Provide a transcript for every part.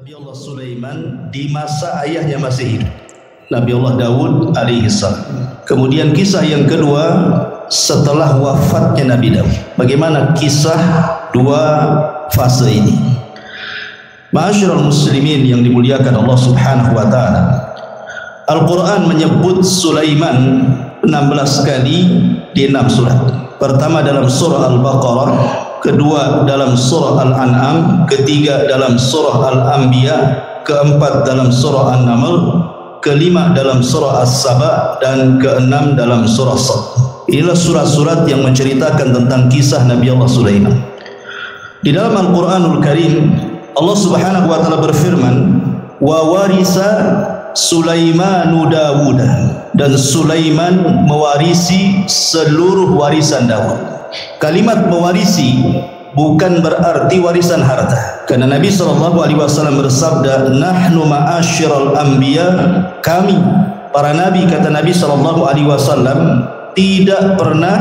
Nabi Allah Sulaiman di masa ayahnya masih hidup, Nabi Allah Daud alaihissalam. Kemudian kisah yang kedua setelah wafatnya Nabi Daud. Bagaimana kisah dua fase ini? Ma'asyiral muslimin yang dimuliakan Allah Subhanahu wa taala. Al-Qur'an menyebut Sulaiman 16 kali di 6 surat. Pertama dalam surah Al-Baqarah, kedua dalam surah Al-An'am, ketiga dalam surah Al-Anbiya, keempat dalam surah An-Naml, kelima dalam surah As-Saba, dan keenam dalam surah Sad. Inilah surat-surat yang menceritakan tentang kisah Nabi Allah Sulaiman. Di dalam Al-Quranul Karim, Allah Subhanahu wa taala berfirman, "Wa warisa Sulaimanu Dawuda," dan Sulaiman mewarisi seluruh warisan Daud. Kalimat mewarisi bukan berarti warisan harta, karena Nabi SAW bersabda, "Nahnu ma'asyiral anbiya," kami para nabi, kata Nabi SAW, tidak pernah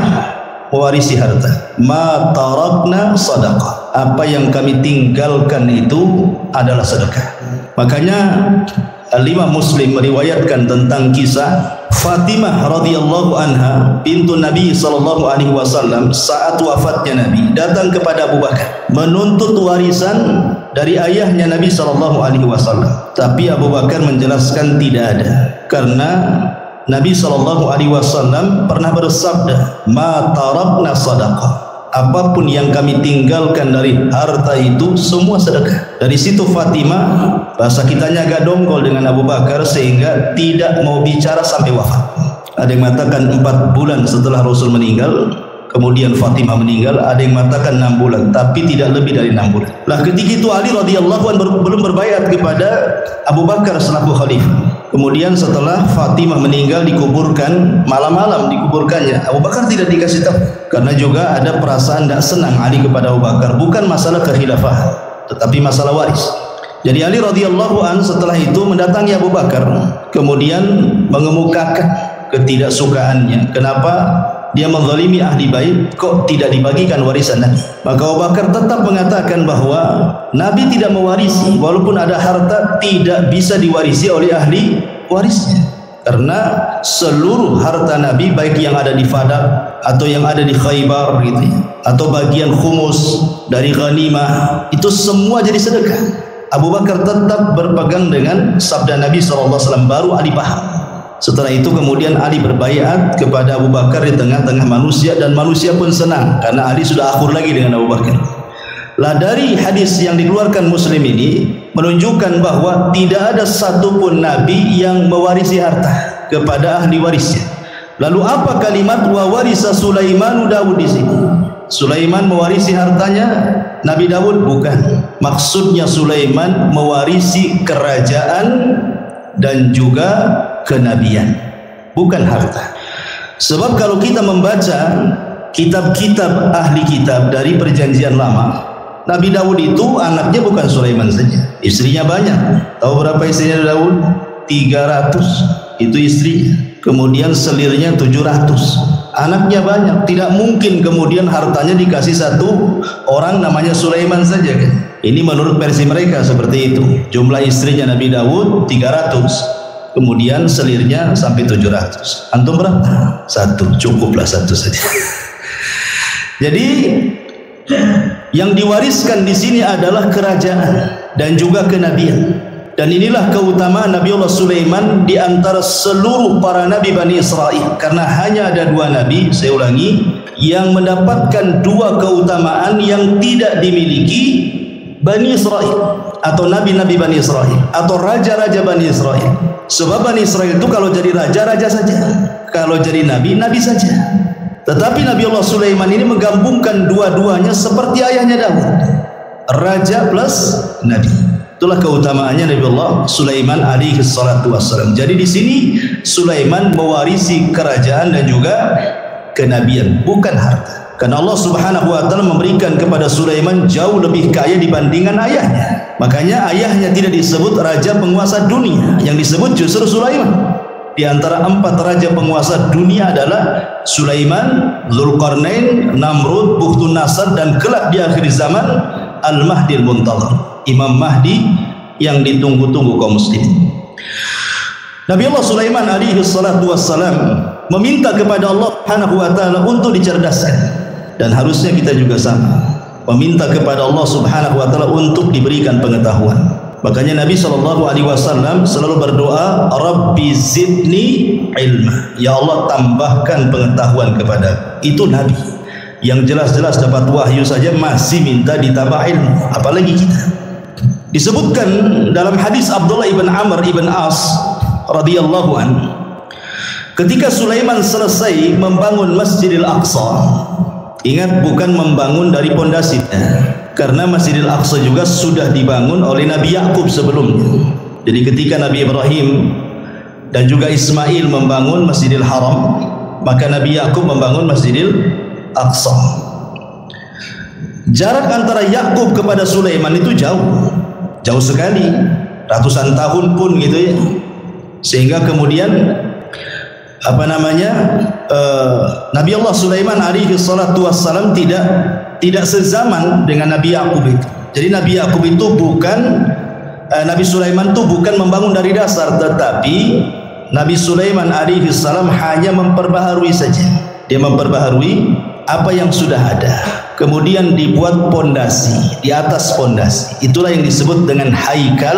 mewarisi harta. "Ma tarakna sadaqah," apa yang kami tinggalkan itu adalah sedekah. Makanya Al-Imam Muslim meriwayatkan tentang kisah Fatimah radhiyallahu anha bintu Nabi sallallahu alaihi wasallam saat wafatnya Nabi datang kepada Abu Bakar menuntut warisan dari ayahnya Nabi sallallahu alaihi wasallam. Tapi Abu Bakar menjelaskan tidak ada, karena Nabi sallallahu alaihi wasallam pernah bersabda, "Ma tarakna sadaqah," apapun yang kami tinggalkan dari harta itu semua sedekah. Dari situ Fatimah, bahasa kitanya agak dongkol dengan Abu Bakar sehingga tidak mau bicara sampai wafat. Ada yang mengatakan 4 bulan setelah Rasul meninggal, kemudian Fatimah meninggal. Ada yang mengatakan 6 bulan, tapi tidak lebih dari 6 bulan. Lah ketika itu Ali radhiyallahu anhu belum berbaiat kepada Abu Bakar selaku khalifah. Kemudian setelah Fatimah meninggal dikuburkan, malam-malam dikuburkannya. Abu Bakar tidak dikasih tahu, karena juga ada perasaan tidak senang Ali kepada Abu Bakar, bukan masalah kekhilafahan, tetapi masalah waris. Jadi Ali radhiyallahu an setelah itu mendatangi Abu Bakar, kemudian mengemukakan ketidaksukaannya. Kenapa dia menzalimi ahli bait, kok tidak dibagikan warisan Nabi? Maka Abu Bakar tetap mengatakan bahwa Nabi tidak mewarisi, walaupun ada harta tidak bisa diwarisi oleh ahli warisnya, karena seluruh harta Nabi, baik yang ada di Fadak atau yang ada di Khaybar gitu, atau bagian khumus dari ghanimah, itu semua jadi sedekah. Abu Bakar tetap berpegang dengan sabda Nabi SAW, baru Ali paham. Setelah itu kemudian Ali berbaiat kepada Abu Bakar di tengah-tengah manusia, dan manusia pun senang karena Ali sudah akur lagi dengan Abu Bakar. Lah dari hadis yang dikeluarkan Muslim ini menunjukkan bahwa tidak ada satupun nabi yang mewarisi harta kepada ahli warisnya. Lalu apa kalimat wa warisa Sulaimanu Daud di sini? Sulaiman mewarisi hartanya Nabi Daud? Bukan. Maksudnya Sulaiman mewarisi kerajaan dan juga kenabian, bukan harta. Sebab kalau kita membaca kitab-kitab ahli kitab dari perjanjian lama, Nabi Daud itu anaknya bukan Sulaiman saja, istrinya banyak. Tahu berapa istrinya Daud? 300 itu istrinya. Kemudian selirnya 700. Anaknya banyak, tidak mungkin kemudian hartanya dikasih satu orang namanya Sulaiman saja kan. Ini menurut versi mereka seperti itu. Jumlah istrinya Nabi Daud 300, kemudian selirnya sampai 700. Antum berapa? 1, cukuplah 1 saja. Jadi yang diwariskan di sini adalah kerajaan dan juga kenabian. Dan inilah keutamaan Nabi Allah Sulaiman di antara seluruh para nabi Bani Israel, karena hanya ada 2 nabi, saya ulangi, yang mendapatkan 2 keutamaan yang tidak dimiliki Bani Israel atau nabi-nabi Bani Israel atau raja-raja Bani Israel. Sebab Bani Israel itu kalau jadi raja, raja saja, kalau jadi nabi, nabi saja. Tetapi Nabi Allah Sulaiman ini menggabungkan dua-duanya seperti ayahnya Daud, raja plus nabi. Itulah keutamaannya Nabi Allah Sulaiman alaihi salatu wassalam. Jadi di sini Sulaiman mewarisi kerajaan dan juga kenabian, bukan harta. Karena Allah Subhanahu wa taala memberikan kepada Sulaiman jauh lebih kaya dibandingkan ayahnya. Makanya ayahnya tidak disebut raja penguasa dunia, yang disebut justru Sulaiman. Di antara 4 raja penguasa dunia adalah Sulaiman, Dzulqarnain, Namrud, Bukhtun Nasr, dan kelak di akhir zaman Al-Mahdi Al-Muntadhar, Imam Mahdi yang ditunggu-tunggu kaum muslimin. Nabi Allah Sulaiman alaihi salatu wassalam meminta kepada Allah Subhanahu wa taala untuk dicerdaskan, dan harusnya kita juga sama meminta kepada Allah Subhanahu wa taala untuk diberikan pengetahuan. Makanya Nabi SAW selalu berdoa, Rabbi zidni ilma, ya Allah tambahkan pengetahuan kepada. Itu Nabi yang jelas-jelas dapat wahyu saja masih minta ditambah ilmu, apalagi kita. Disebutkan dalam hadis Abdullah ibn Amr ibn As radhiyallahu an, ketika Sulaiman selesai membangun Masjidil Aqsa, ingat bukan membangun dari pondasinya, karena Masjidil Aqsa juga sudah dibangun oleh Nabi Yakub sebelumnya. Jadi ketika Nabi Ibrahim dan juga Ismail membangun Masjidil Haram, maka Nabi Yakub membangun Masjidil Aqsa. Jarak antara Yakub kepada Sulaiman itu jauh sekali, ratusan tahun pun gitu ya. Sehingga kemudian Nabi Allah Sulaiman alaihi salatu wassalam tidak sezaman dengan Nabi Yakub itu. Jadi Nabi Yakub itu Nabi Sulaiman itu bukan membangun dari dasar, tetapi Nabi Sulaiman alaihi salam hanya memperbaharui saja. Dia memperbaharui apa yang sudah ada, kemudian dibuat pondasi, di atas pondasi. Itulah yang disebut dengan Haikal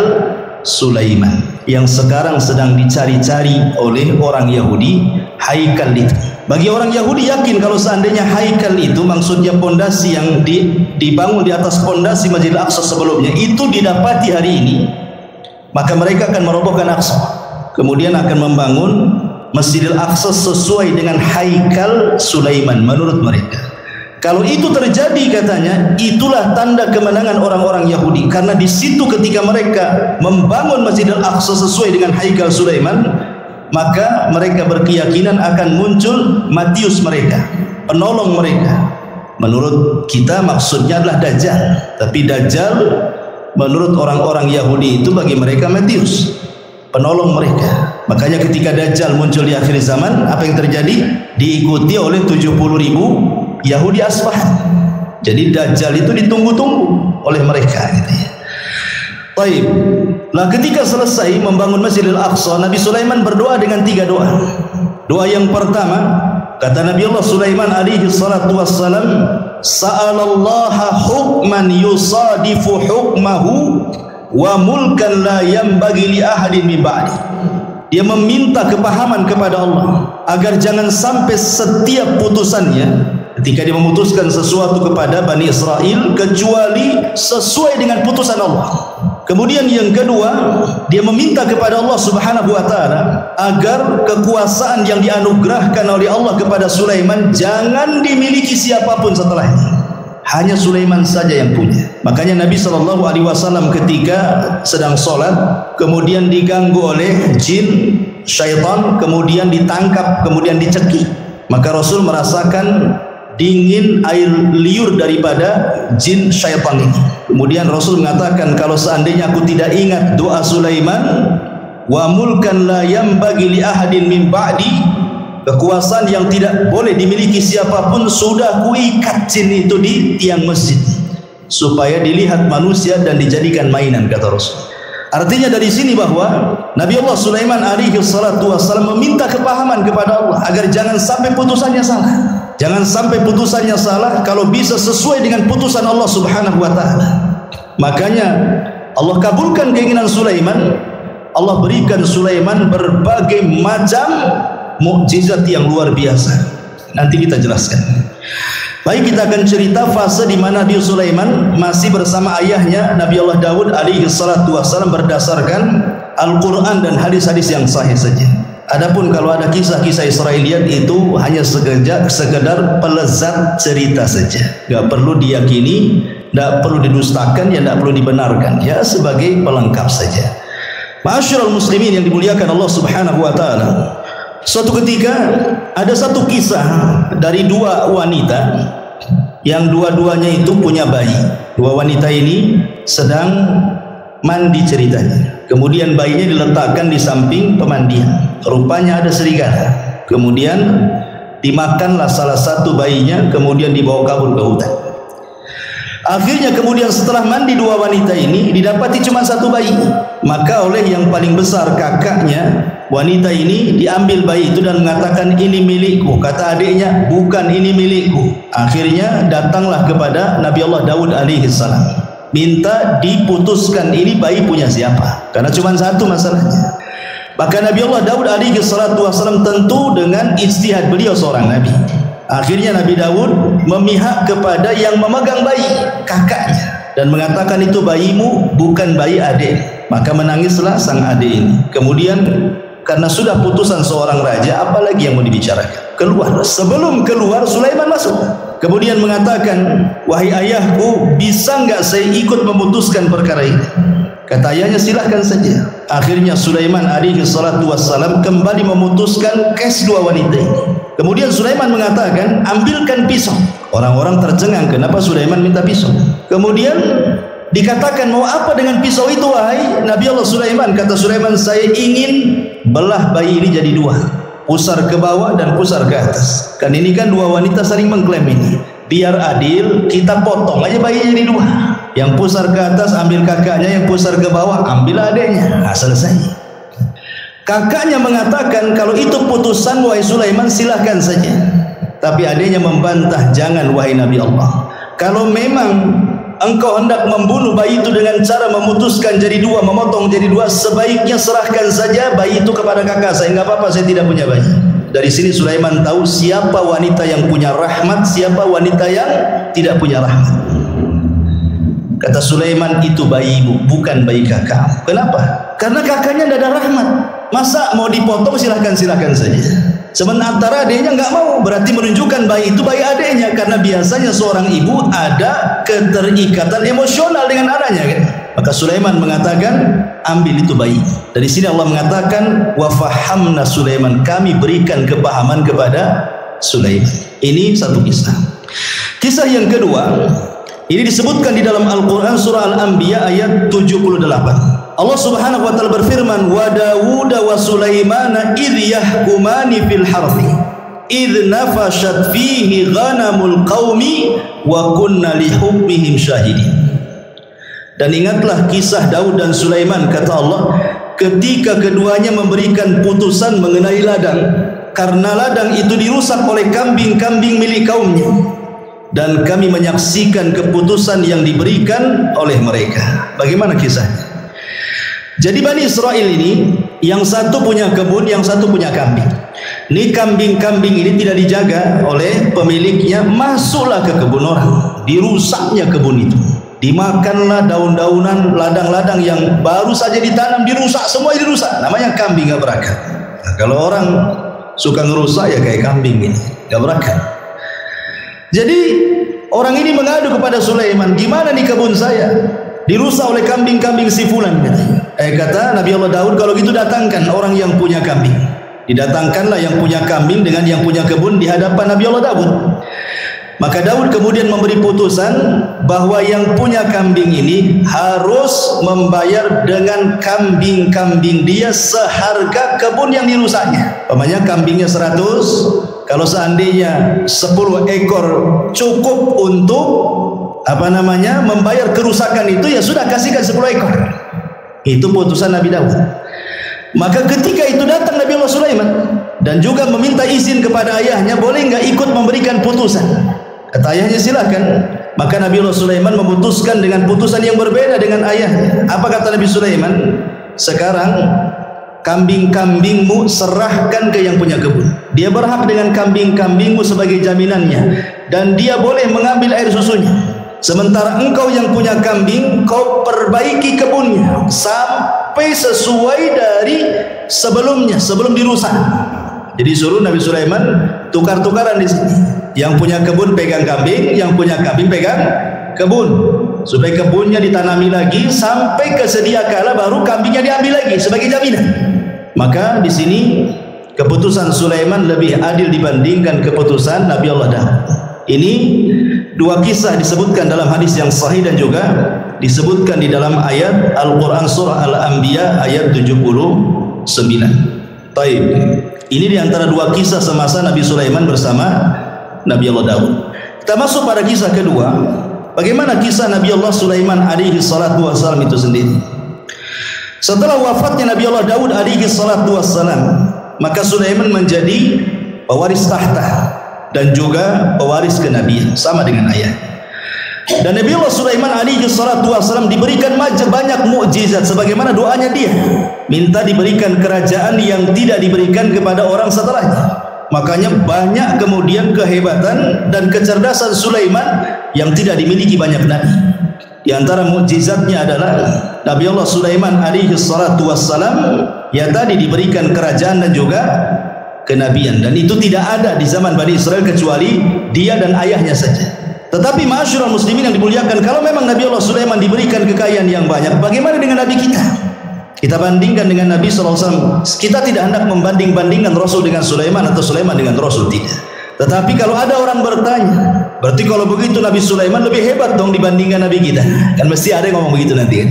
Sulaiman, yang sekarang sedang dicari-cari oleh orang Yahudi. Haikal itu, bagi orang Yahudi yakin kalau seandainya haikal itu maksudnya pondasi yang dibangun di atas pondasi Masjidil Aqsa sebelumnya itu didapati hari ini, maka mereka akan merobohkan Aqsa, kemudian akan membangun Masjidil Aqsa sesuai dengan haikal Sulaiman menurut mereka. Kalau itu terjadi, katanya, itulah tanda kemenangan orang-orang Yahudi, karena di situ ketika mereka membangun Masjidil Aqsa sesuai dengan haikal Sulaiman, maka mereka berkeyakinan akan muncul Matius mereka, penolong mereka. Menurut kita maksudnya adalah Dajjal, tapi Dajjal menurut orang-orang Yahudi itu bagi mereka Matius, penolong mereka. Makanya ketika Dajjal muncul di akhir zaman, apa yang terjadi? Diikuti oleh 70.000 Yahudi Asfahan. Jadi Dajjal itu ditunggu-tunggu oleh mereka gitu ya. Baik. Nah, ketika selesai membangun Masjidil Aqsa, Nabi Sulaiman berdoa dengan 3 doa. Doa yang pertama, kata Nabi Allah Sulaiman alaihi salatu wassalam, sa'alallaha hukman yusadifu hukmahu wa mulkan la yanbaghi li ahadin min ba'di. Dia meminta kepahaman kepada Allah agar jangan sampai setiap putusannya ketika dia memutuskan sesuatu kepada Bani Israel kecuali sesuai dengan putusan Allah. Kemudian yang kedua, dia meminta kepada Allah Subhanahu wa taala agar kekuasaan yang dianugerahkan oleh Allah kepada Sulaiman jangan dimiliki siapapun setelahnya. Hanya Sulaiman saja yang punya. Makanya Nabi SAW ketika sedang sholat, kemudian diganggu oleh jin, syaitan, kemudian ditangkap, kemudian dicekik. Maka Rasul merasakan dingin air liur daripada jin syaitan ini. Kemudian Rasul mengatakan, kalau seandainya aku tidak ingat doa Sulaiman, wa mulkan la yanbaghi li ahadin min ba'di, kekuasaan yang tidak boleh dimiliki siapapun, sudah kuikat jin itu di tiang masjid supaya dilihat manusia dan dijadikan mainan, kata Rasul. Artinya dari sini bahwa Nabi Allah Sulaiman alaihi salatu wassalam meminta kepahaman kepada Allah agar jangan sampai putusannya salah. Jangan sampai putusannya salah, kalau bisa sesuai dengan putusan Allah Subhanahu wa taala. Makanya Allah kabulkan keinginan Sulaiman. Allah berikan Sulaiman berbagai macam mukjizat yang luar biasa. Nanti kita jelaskan. Baik, kita akan cerita fase di mana Nabi Sulaiman masih bersama ayahnya Nabi Allah Daud alaihi salatu wassalam berdasarkan Al-Quran dan hadis-hadis yang sahih saja. Adapun kalau ada kisah-kisah Israeliat itu hanya sekedar pelezat cerita saja, nggak perlu diyakini, nggak perlu didustakan, ya nggak perlu dibenarkan, ya sebagai pelengkap saja. Ma'asyiral muslimin yang dimuliakan Allah Subhanahu wa taala. Suatu ketika ada satu kisah dari 2 wanita yang dua-duanya itu punya bayi. 2 wanita ini sedang mandi ceritanya. Kemudian bayinya diletakkan di samping pemandian. Rupanya ada serigala. Kemudian dimakanlah salah satu bayinya, kemudian dibawa kabur ke hutan. Akhirnya kemudian setelah mandi dua wanita ini, didapati cuma satu bayi. Maka oleh yang paling besar kakaknya wanita ini diambil bayi itu dan mengatakan, ini milikku. Kata adiknya, bukan, ini milikku. Akhirnya datanglah kepada Nabi Allah Daud alaihi salam, minta diputuskan ini bayi punya siapa, karena cuma satu masalahnya. Maka Nabi Allah Daud alaihi salatu wasallam tentu dengan ijtihad beliau seorang nabi, akhirnya Nabi Daud memihak kepada yang memegang bayi, kakaknya, dan mengatakan itu bayimu, bukan bayi adik. Maka menangislah sang adik ini. Kemudian karena sudah putusan seorang raja, apalagi yang mau dibicarakan? Keluar. Sebelum keluar, Sulaiman masuk. Kemudian mengatakan, wahai ayahku, bisa enggak saya ikut memutuskan perkara ini? Kata ayahnya, silahkan saja. Akhirnya Sulaiman alaihi salatu wassalam kembali memutuskan kes dua wanita ini. Kemudian Sulaiman mengatakan, ambilkan pisau. Orang-orang tercengang, kenapa Sulaiman minta pisau? Kemudian dikatakan, mau apa dengan pisau itu wahai Nabi Allah Sulaiman? Kata Sulaiman, saya ingin belah bayi ini jadi dua, pusar ke bawah dan pusar ke atas. Kan ini kan dua wanita saling mengklaim ini. Biar adil, kita potong aja bayi jadi dua. Yang pusar ke atas ambil kakaknya, yang pusar ke bawah ambil adiknya. Nah, selesai. Kakaknya mengatakan, kalau itu putusan wahai Sulaiman, silahkan saja. Tapi adiknya membantah, jangan wahai Nabi Allah. Kalau memang engkau hendak membunuh bayi itu dengan cara memutuskan jadi dua, memotong jadi dua, sebaiknya serahkan saja bayi itu kepada kakak saya. Enggak apa-apa, saya tidak punya bayi. Dari sini Sulaiman tahu siapa wanita yang punya rahmat, siapa wanita yang tidak punya rahmat. Kata Sulaiman, itu bayimu, bukan bayi kakak. Kenapa? Karena kakaknya tidak ada rahmat. Masa mau dipotong, silahkan saja. Sementara adiknya enggak mau, berarti menunjukkan bayi itu bayi adiknya. Karena biasanya seorang ibu ada keterikatan emosional dengan anaknya, kan? Maka Sulaiman mengatakan, ambil itu bayi. Dari sini Allah mengatakan, wa fahamna Sulaiman, kami berikan kepahaman kepada Sulaiman. Ini satu kisah. Kisah yang kedua, ini disebutkan di dalam Al-Quran surah Al-Anbiya ayat 78. Allah Subhanahu wa taala berfirman, wa Dawud wa Sulaimana idh yahkumani fil harthi idh nafashat fihi ghanamul qaumi wa kunna li hubbihim syahidin. Dan ingatlah kisah Daud dan Sulaiman, kata Allah, ketika keduanya memberikan putusan mengenai ladang, karena ladang itu dirusak oleh kambing-kambing milik kaumnya, dan kami menyaksikan keputusan yang diberikan oleh mereka. Bagaimana kisahnya? Jadi Bani Israel ini, yang satu punya kebun, yang satu punya kambing. Ini kambing-kambing ini tidak dijaga oleh pemiliknya, masuklah ke kebun orang, dirusaknya kebun itu, dimakanlah daun-daunan, ladang-ladang yang baru saja ditanam, dirusak, semua dirusak. Namanya kambing gak berakal. Nah, kalau orang suka ngerusak ya kayak kambing ini, gak berakal. Jadi orang ini mengadu kepada Sulaiman, gimana nih kebun saya dirusak oleh kambing-kambing si fulan. Kata Nabi Allah Daud, kalau gitu datangkan orang yang punya kambing. Didatangkanlah yang punya kambing dengan yang punya kebun di hadapan Nabi Allah Daud. Maka Daud kemudian memberi putusan bahwa yang punya kambing ini harus membayar dengan kambing-kambing dia seharga kebun yang dirusaknya. Pamannya kambingnya 100, kalau seandainya 10 ekor cukup untuk membayar kerusakan itu, ya sudah kasihkan 10 ekor. Itu putusan Nabi Daud. Maka ketika itu datang Nabi Allah Sulaiman dan juga meminta izin kepada ayahnya, boleh enggak ikut memberikan putusan? Kata ayahnya, silakan. Maka Nabi Allah Sulaiman memutuskan dengan putusan yang berbeda dengan ayahnya. Apa kata Nabi Sulaiman? Sekarang kambing-kambingmu serahkan ke yang punya kebun. Dia berhak dengan kambing-kambingmu sebagai jaminannya, dan dia boleh mengambil air susunya. Sementara engkau yang punya kambing, kau perbaiki kebunnya sampai sesuai dari sebelumnya, sebelum dirusak. Jadi suruh Nabi Sulaiman tukar-tukaran di sini. Yang punya kebun pegang kambing, yang punya kambing pegang kebun, supaya kebunnya ditanami lagi sampai kesedia kala baru kambingnya diambil lagi sebagai jaminan. Maka di sini keputusan Sulaiman lebih adil dibandingkan keputusan Nabi Allah Daud. Ini dua kisah disebutkan dalam hadis yang sahih dan juga disebutkan di dalam ayat Al-Quran surah Al-Anbiya ayat 79. Taib. Ini diantara dua kisah semasa Nabi Sulaiman bersama Nabi Allah Daud. Kita masuk pada kisah kedua. Bagaimana kisah Nabi Allah Sulaiman alaihi salatu wassalam itu sendiri? Setelah wafatnya Nabi Allah Daud alaihi salatu wassalam, maka Sulaiman menjadi pewaris tahta dan juga pewaris kenabian sama dengan ayah. Dan Nabi Allah Sulaiman alaihi salatu wassalam diberikan banyak mukjizat sebagaimana doanya dia, minta diberikan kerajaan yang tidak diberikan kepada orang setelahnya. Makanya banyak kemudian kehebatan dan kecerdasan Sulaiman yang tidak dimiliki banyak nabi. Di antara mukjizatnya adalah Nabi Allah Sulaiman alaihi salatu wassalam yang tadi diberikan kerajaan dan juga kenabian, dan itu tidak ada di zaman Bani Israel kecuali dia dan ayahnya saja. Tetapi ma'asyiral muslimin yang dimuliakan, kalau memang Nabi Allah Sulaiman diberikan kekayaan yang banyak, bagaimana dengan nabi kita? Kita bandingkan dengan Nabi SAW. Kita tidak hendak membanding-bandingkan Rasul dengan Sulaiman atau Sulaiman dengan Rasul, tidak. Tetapi kalau ada orang bertanya, berarti kalau begitu Nabi Sulaiman lebih hebat dong dibandingkan Nabi kita. Kan mesti ada yang ngomong begitu nanti kan?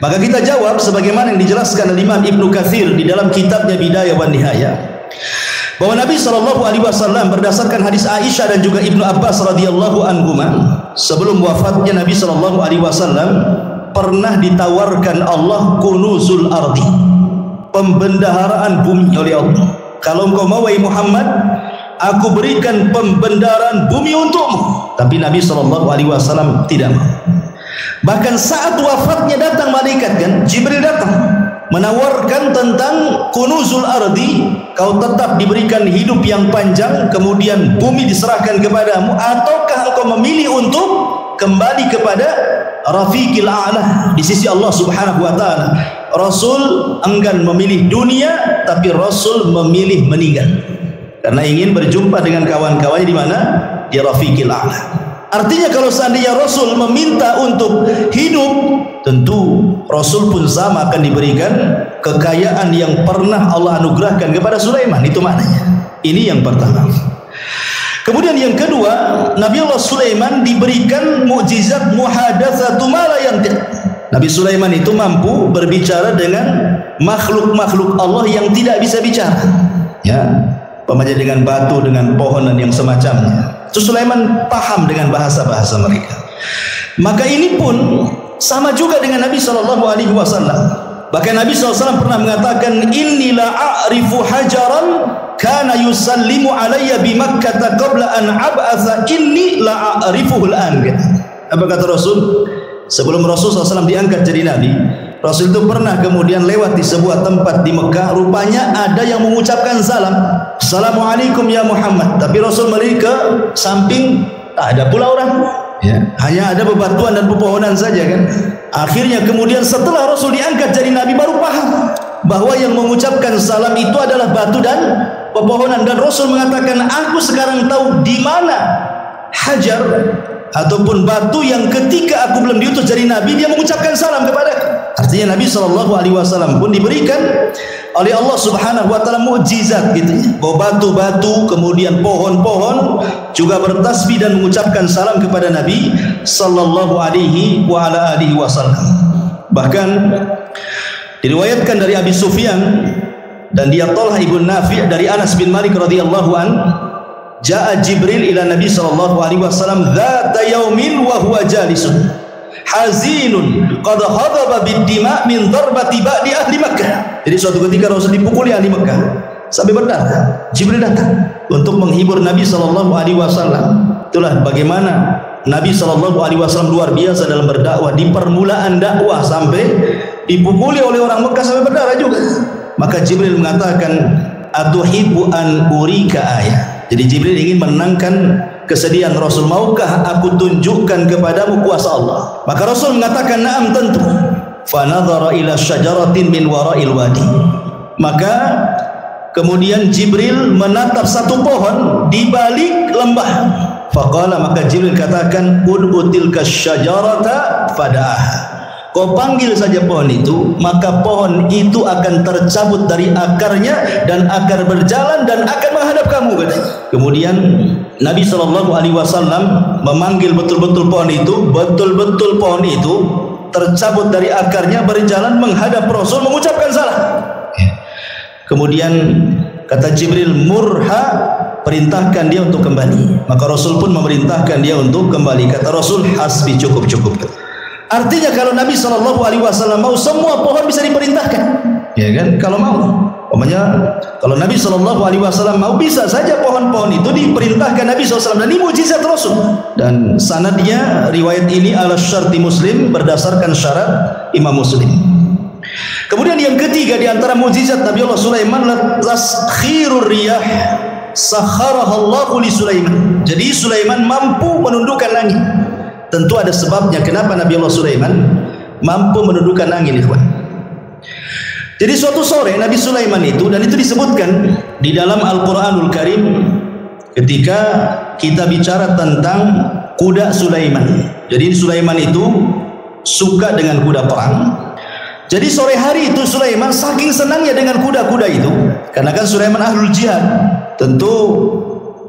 Maka kita jawab sebagaimana yang dijelaskan oleh Imam Ibnu Katsir di dalam kitabnya Bidayah wan Nihayah, bahwa Nabi SAW berdasarkan hadis Aisyah dan juga Ibnu Abbas radhiyallahu anhuma, sebelum wafatnya Nabi SAW pernah ditawarkan Allah kunuzul ardi, pembendaharaan bumi oleh Allah. Kalau engkau mau wahai Muhammad, aku berikan pembendaharaan bumi untukmu. Tapi Nabi SAW tidak mau. Bahkan saat wafatnya datang malaikat, kan Jibril datang menawarkan tentang kunuzul ardi, kau tetap diberikan hidup yang panjang kemudian bumi diserahkan kepadamu, ataukah engkau memilih untuk kembali kepada Rafiqil A'la di sisi Allah Subhanahu wa taala. Rasul enggan memilih dunia, tapi Rasul memilih meninggal karena ingin berjumpa dengan kawan-kawannya di mana? Di Rafiqil A'la. Artinya kalau seandainya Rasul meminta untuk hidup, tentu Rasul pun sama akan diberikan kekayaan yang pernah Allah anugerahkan kepada Sulaiman. Itu maknanya. Ini yang pertama. Kemudian yang kedua, Nabi Allah Sulaiman diberikan mukjizat muhadatsatu ma la yantiq. Nabi Sulaiman itu mampu berbicara dengan makhluk-makhluk Allah yang tidak bisa bicara. Ya, umpamanya dengan batu, dengan pohon dan yang semacamnya. Itu Sulaiman paham dengan bahasa-bahasa mereka. Maka ini pun sama juga dengan Nabi SAW. Bahkan Nabi SAW pernah mengatakan, inni la a'rifu hajaran kana yusallimu alayya bi Makkah qabla an ab'atha inni la a'rifuhu al-an. Apa kata Rasul? Sebelum Rasul SAW diangkat jadi Nabi, Rasul itu pernah kemudian lewat di sebuah tempat di Mekah. Rupanya ada yang mengucapkan salam, Assalamualaikum ya Muhammad. Tapi Rasul melihat ke samping, tak ada pula orang, ya, hanya ada bebatuan dan pepohonan saja kan. Akhirnya kemudian setelah Rasul diangkat jadi Nabi, baru paham bahwa yang mengucapkan salam itu adalah batu dan pepohonan. Dan Rasul mengatakan, aku sekarang tahu di mana hajar ataupun batu yang ketika aku belum diutus jadi Nabi dia mengucapkan salam kepadaku. Artinya Nabi SAW pun diberikan oleh Allah Subhanahu wa taala mukjizat gitu ya, bahwa batu-batu kemudian pohon-pohon juga bertasbih dan mengucapkan salam kepada Nabi sallallahu alaihi wa ala alihi wasallam. Bahkan diriwayatkan dari Abi Sufyan dan dia Talha ibn Nafi' dari Anas bin Malik radhiyallahu an, jaa Jibril ila Nabi sallallahu alaihi wasallam dzata yaumin wa huwa jalisun hazinun qad hadaba bid-dima min darbati ba'di ahli Makkah. Jadi suatu ketika Rasul dipukuli ahli Makkah sampai berdarah. Jibril datang untuk menghibur Nabi sallallahu alaihi wasallam. Itulah bagaimana Nabi sallallahu alaihi wasallam luar biasa dalam berdakwah. Di permulaan dakwah sampai dipukuli oleh orang Makkah sampai berdarah juga. Maka Jibril mengatakan, atuhibbu an urika ayat. Jadi Jibril ingin menenangkan kesedihan Rasul. Maukah aku tunjukkan kepadamu kuasa Allah? Maka Rasul mengatakan, na'am, tentu. Fanadhara ila syajaratin min wara'il wadi. Maka kemudian Jibril menatap satu pohon di balik lembah. Faqala, maka Jibril katakan, ud'utilka syajarata fada'ah. Kau panggil saja pohon itu, maka pohon itu akan tercabut dari akarnya dan akan berjalan dan akan menghadap kamu, katanya. Kemudian Nabi SAW memanggil betul-betul pohon itu, betul-betul pohon itu tercabut dari akarnya, berjalan menghadap Rasul, mengucapkan salam. Kemudian kata Jibril, murha perintahkan dia untuk kembali. Maka Rasul pun memerintahkan dia untuk kembali. Kata Rasul, hasbi, cukup. Artinya kalau Nabi SAW mau, semua pohon bisa diperintahkan, ya kan? Kalau mau, umpamanya kalau Nabi SAW mau, bisa saja pohon-pohon itu diperintahkan Nabi SAW. Dan ini mujizat Rasul. Dan sanadnya riwayat ini ala syarti Muslim, berdasarkan syarat Imam Muslim. Kemudian yang ketiga di antara mujizat Nabi Allah Sulaiman, taskhirur riyah sakharahallahu li Sulaiman. Jadi Sulaiman mampu menundukkan angin. Tentu ada sebabnya kenapa Nabi Allah Sulaiman mampu menundukkan angin, ikhwan. Jadi suatu sore Nabi Sulaiman itu, dan itu disebutkan di dalam Al-Quranul Karim ketika kita bicara tentang kuda Sulaiman. Jadi Sulaiman itu suka dengan kuda perang. Jadi sore hari itu Sulaiman saking senangnya dengan kuda-kuda itu, karena kan Sulaiman ahlul jihad. Tentu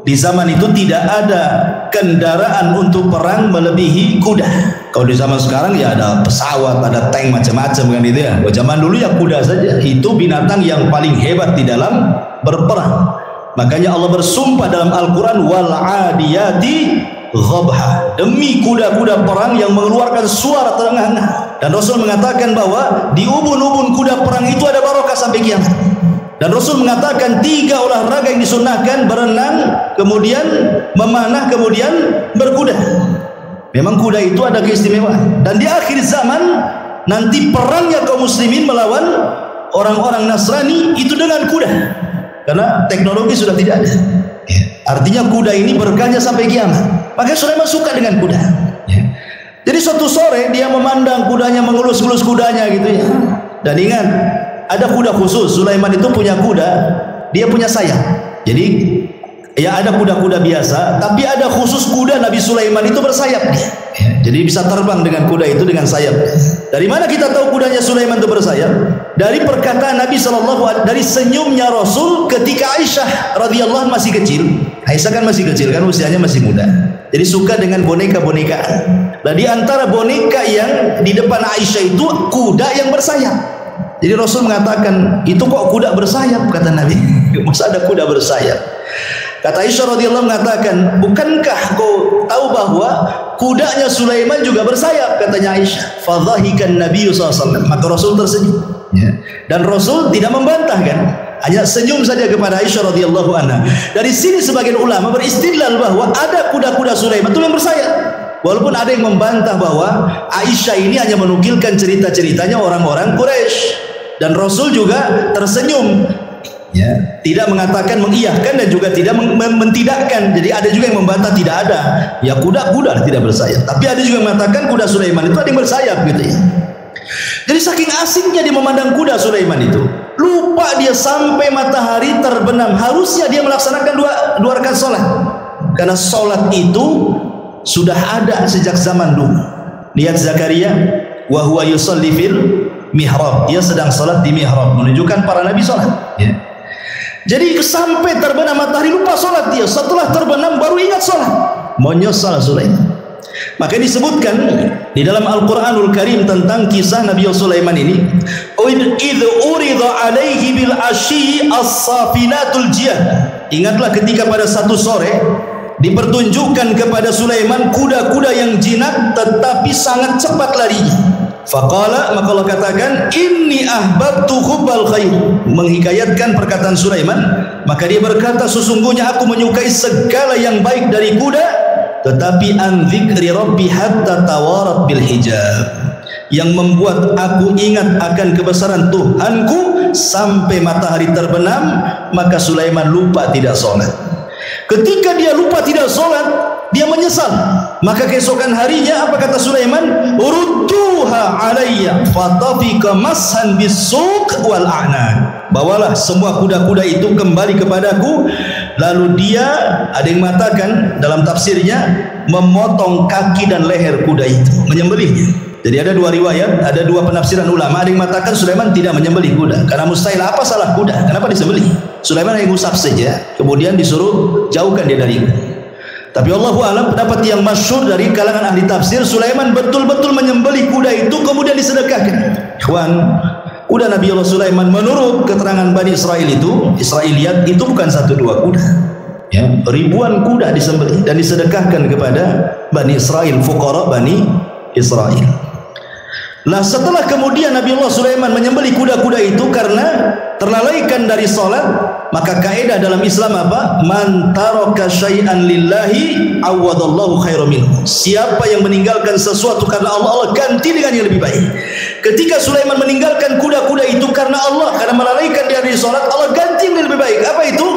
di zaman itu tidak ada kendaraan untuk perang melebihi kuda. Kalau di zaman sekarang ya ada pesawat, ada tank, macam-macam kan itu ya. Kalau zaman dulu ya kuda saja. Itu binatang yang paling hebat di dalam berperang. Makanya Allah bersumpah dalam Al-Quran, wal adiyati ghabha, demi kuda-kuda perang yang mengeluarkan suara terengah-engah. Dan Rasul mengatakan bahwa di ubun-ubun kuda perang itu ada barokah sampai kiamat. Dan Rasul mengatakan 3 olahraga yang disunnahkan: berenang, kemudian memanah, kemudian berkuda. Memang kuda itu ada keistimewaan. Dan di akhir zaman nanti perangnya kaum muslimin melawan orang-orang Nasrani itu dengan kuda, karena teknologi sudah tidak ada. Artinya kuda ini berkahnya sampai kiamat. Makanya Sulaiman suka dengan kuda. Jadi suatu sore dia memandang kudanya, mengelus-elus kudanya gitu ya. Dan ingat, ada kuda khusus. Sulaiman itu punya kuda, dia punya sayap. Jadi ya ada kuda-kuda biasa, tapi ada khusus kuda Nabi Sulaiman itu bersayap dia. Jadi bisa terbang dengan kuda itu dengan sayap. Dari mana kita tahu kudanya Sulaiman itu bersayap? Dari perkataan Nabi SAW, dari senyumnya Rasul ketika Aisyah radhiyallahu masih kecil. Aisyah kan masih kecil kan, usianya masih muda. Jadi suka dengan boneka-bonekaan. Nah, di antara boneka yang di depan Aisyah itu kuda yang bersayap. Jadi Rasul mengatakan, itu kok kuda bersayap? Kata Nabi, masa ada kuda bersayap? Kata Aisyah radhiyallahu mengatakan, bukankah kau tahu bahwa kudanya Sulaiman juga bersayap? Katanya Aisyah. Fadhahikan Nabi SAW. Maka Rasul tersenyum. Dan Rasul tidak membantah kan, hanya senyum saja kepada Aisyah radhiyallahu anha. Dari sini sebagian ulama beristidlal bahwa ada kuda-kuda Sulaiman itu yang bersayap. Walaupun ada yang membantah bahwa Aisyah ini hanya menukilkan cerita-ceritanya orang-orang Quraisy. Dan Rasul juga tersenyum, ya, tidak mengatakan mengiyahkan dan juga tidak mentidakkan. Jadi ada juga yang membantah tidak ada. Ya kuda-kuda tidak bersayap. Tapi ada juga yang mengatakan kuda Sulaiman itu ada yang bersayap gitu ya. Jadi saking asiknya dia memandang kuda Sulaiman itu, lupa dia sampai matahari terbenam. Harusnya dia melaksanakan dua rakaat sholat, karena sholat itu sudah ada sejak zaman dulu. Lihat Zakaria, wa huwa yusalli fil mihrab, dia sedang sholat di mihrab, menunjukkan para nabi sholat ya. Jadi sampai terbenam matahari lupa sholat dia. Setelah terbenam baru ingat sholat. Menyesal Sulaiman. Maka disebutkan di dalam Al-Quranul Karim tentang kisah Nabi Sulaiman ini, idh urida alaihi bil asyi as-safinatul jiyad. Ingatlah ketika pada satu sore dipertunjukkan kepada Sulaiman kuda-kuda yang jinak tetapi sangat cepat larinya. Faqala, maka Allah katakan, inni ahbabtu hubbal khair, menghikayatkan perkataan Sulaiman. Maka dia berkata, sesungguhnya aku menyukai segala yang baik dari kuda, tetapi an dzikri rabbi hatta tawarat bil hijab, yang membuat aku ingat akan kebesaran Tuhanku sampai matahari terbenam. Maka Sulaiman lupa tidak sholat. Ketika dia lupa tidak sholat, dia menyesal. Maka keesokan harinya apa kata Sulaiman? Urudduha alayya fatafika mashan bisuq wal a'naq. Bawalah semua kuda-kuda itu kembali kepadaku. Lalu dia, ada yang mengatakan dalam tafsirnya, memotong kaki dan leher kuda itu, menyembelihnya. Jadi ada dua riwayat, ada dua penafsiran ulama. Ada yang mengatakan Sulaiman tidak menyembelih kuda, karena mustahil. Apa salah kuda? Kenapa disembelih? Sulaiman hanya ngusap saja, kemudian disuruh jauhkan dia dari itu. Tapi Allahu a'lam, pendapat yang masyhur dari kalangan ahli tafsir, Sulaiman betul-betul menyembelih kuda itu kemudian disedekahkan. Ikhwan, kuda Nabi Allah Sulaiman menurut keterangan Bani Israel itu, Israiliyat itu bukan 1-2 kuda. Ya, ribuan kuda disembelih dan disedekahkan kepada Bani Israel, fuqara Bani Israel. Nah, setelah kemudian Nabi Allah Sulaiman menyembelih kuda-kuda itu karena terlalaikan dari salat, maka kaidah dalam Islam apa? Man taraka syai'an lillahi awadallahu khairan minhu. Siapa yang meninggalkan sesuatu karena Allah, Allah ganti dengan yang lebih baik. Ketika Sulaiman meninggalkan kuda-kuda itu karena Allah, karena melalaikan dia dari salat, Allah ganti yang lebih baik. Apa itu?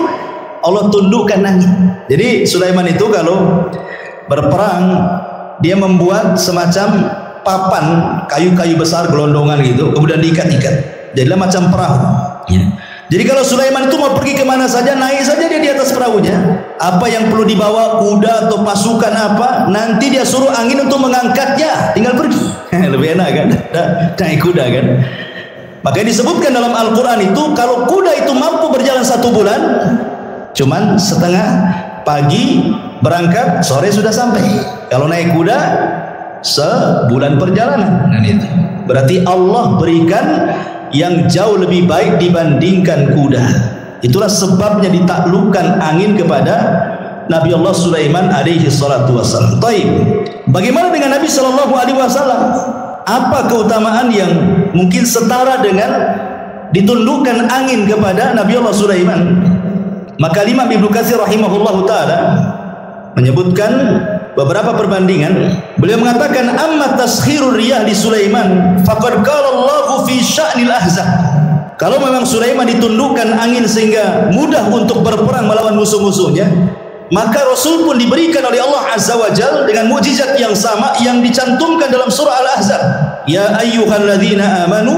Allah tundukkan angin. Jadi Sulaiman itu kalau berperang, dia membuat semacam papan kayu-kayu besar gelondongan gitu, kemudian diikat-ikat, jadilah macam perahu. Ya. Jadi kalau Sulaiman itu mau pergi kemana saja, naik saja dia di atas perahunya. Apa yang perlu dibawa, kuda atau pasukan apa, nanti dia suruh angin untuk mengangkatnya, tinggal pergi. Lebih enak kan, naik kuda kan. Makanya disebutkan dalam Al-Quran itu, kalau kuda itu mampu berjalan 1 bulan, cuman setengah pagi berangkat, sore sudah sampai. Kalau naik kuda sebulan perjalanan. Berarti Allah berikan yang jauh lebih baik dibandingkan kuda. Itulah sebabnya ditaklukkan angin kepada Nabi Allah Sulaiman alaihi salatu wassalam. Baik, bagaimana dengan Nabi sallallahu alaihi wasallam? Apa keutamaan yang mungkin setara dengan ditundukkan angin kepada Nabi Allah Sulaiman? Maka Imam Ibnu Katsir rahimahullahu taala menyebutkan beberapa perbandingan. Beliau mengatakan, amma taskhirur riyah li Sulaiman faqad qala Allahu fi sya'nil ahzab. Kalau memang Sulaiman ditundukkan angin sehingga mudah untuk berperang melawan musuh-musuhnya, maka Rasul pun diberikan oleh Allah Azza wa Jalla dengan mukjizat yang sama yang dicantumkan dalam surah Al-Ahzab. Ya ayyuhalladzina amanu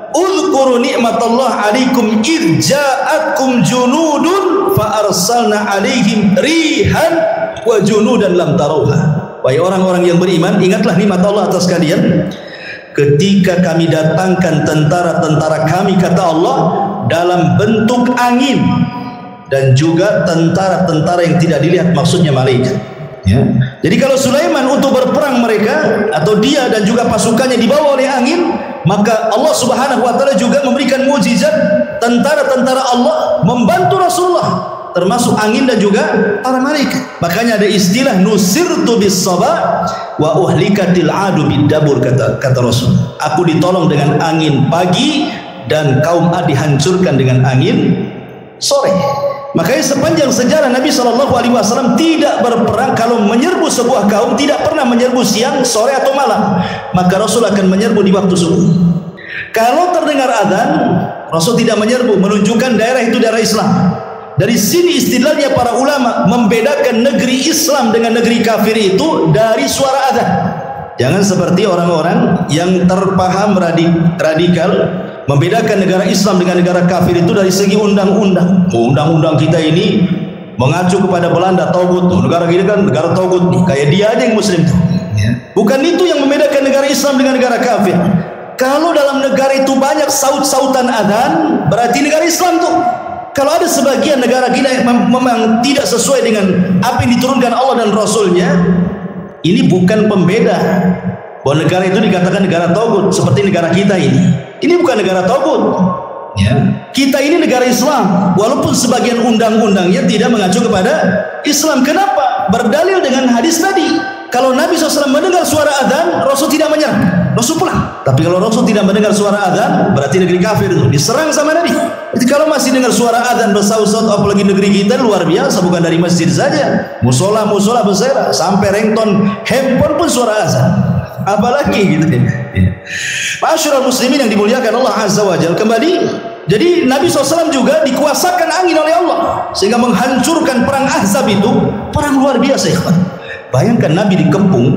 udhkuru ni'matallah alaikum id ja'atkum junudun fa arsalna alaihim rihan wa junudan lam tarawha. Wahai orang-orang yang beriman, ingatlah nikmat Allah atas kalian ketika kami datangkan tentara-tentara kami, kata Allah, dalam bentuk angin, dan juga tentara-tentara yang tidak dilihat, maksudnya malaikat. Ya. Jadi kalau Sulaiman untuk berperang mereka atau dia dan juga pasukannya dibawa oleh angin, maka Allah Subhanahu wa taala juga memberikan mukjizat, tentara-tentara Allah membantu Rasulullah, termasuk angin dan juga para malaikat. Makanya ada istilah nusirtu bis sabah wa uhlikatil adu bidabur, kata Rasul. Aku ditolong dengan angin pagi dan kaum Ad dihancurkan dengan angin sore. Makanya sepanjang sejarah Nabi SAW tidak berperang, kalau menyerbu sebuah kaum tidak pernah menyerbu siang, sore atau malam. Maka Rasul akan menyerbu di waktu subuh. Kalau terdengar adzan, Rasul tidak menyerbu, menunjukkan daerah itu daerah Islam. Dari sini istidlalnya para ulama membedakan negeri Islam dengan negeri kafir itu dari suara adzan. Jangan seperti orang-orang yang terpaham radikal membedakan negara Islam dengan negara kafir itu dari segi undang-undang. Undang-undang kita ini mengacu kepada Belanda, Togut. Negara kita kan negara Togut nih, kayak dia aja yang muslim tuh. Bukan itu yang membedakan negara Islam dengan negara kafir. Kalau dalam negara itu banyak saut-sautan adzan, berarti negara Islam tuh. Kalau ada sebagian negara kita memang tidak sesuai dengan apa yang diturunkan Allah dan Rasulnya, ini bukan pembeda bahwa negara itu dikatakan negara Togut seperti negara kita ini. Ini bukan negara Togut. Ya. Kita ini negara Islam, walaupun sebagian undang-undangnya tidak mengacu kepada Islam. Kenapa? Berdalil dengan hadis tadi. Kalau Nabi SAW mendengar suara adzan, Rasul tidak menyerang, Rasul pulang. Tapi kalau Rasul tidak mendengar suara adzan, berarti negeri kafir itu diserang sama Nabi. Jadi kalau masih dengar suara adzan bersaut-saut, apalagi negeri kita luar biasa, bukan dari masjid saja, musola besar, sampai ringtone handphone pun suara adzan. Apalagi gitu ya. Ma'asyiral muslimin yang dimuliakan Allah Azza wa Jalla, kembali. Jadi Nabi SAW juga dikuasakan angin oleh Allah sehingga menghancurkan perang Ahzab itu, perang luar biasa ya. Bayangkan Nabi dikepung,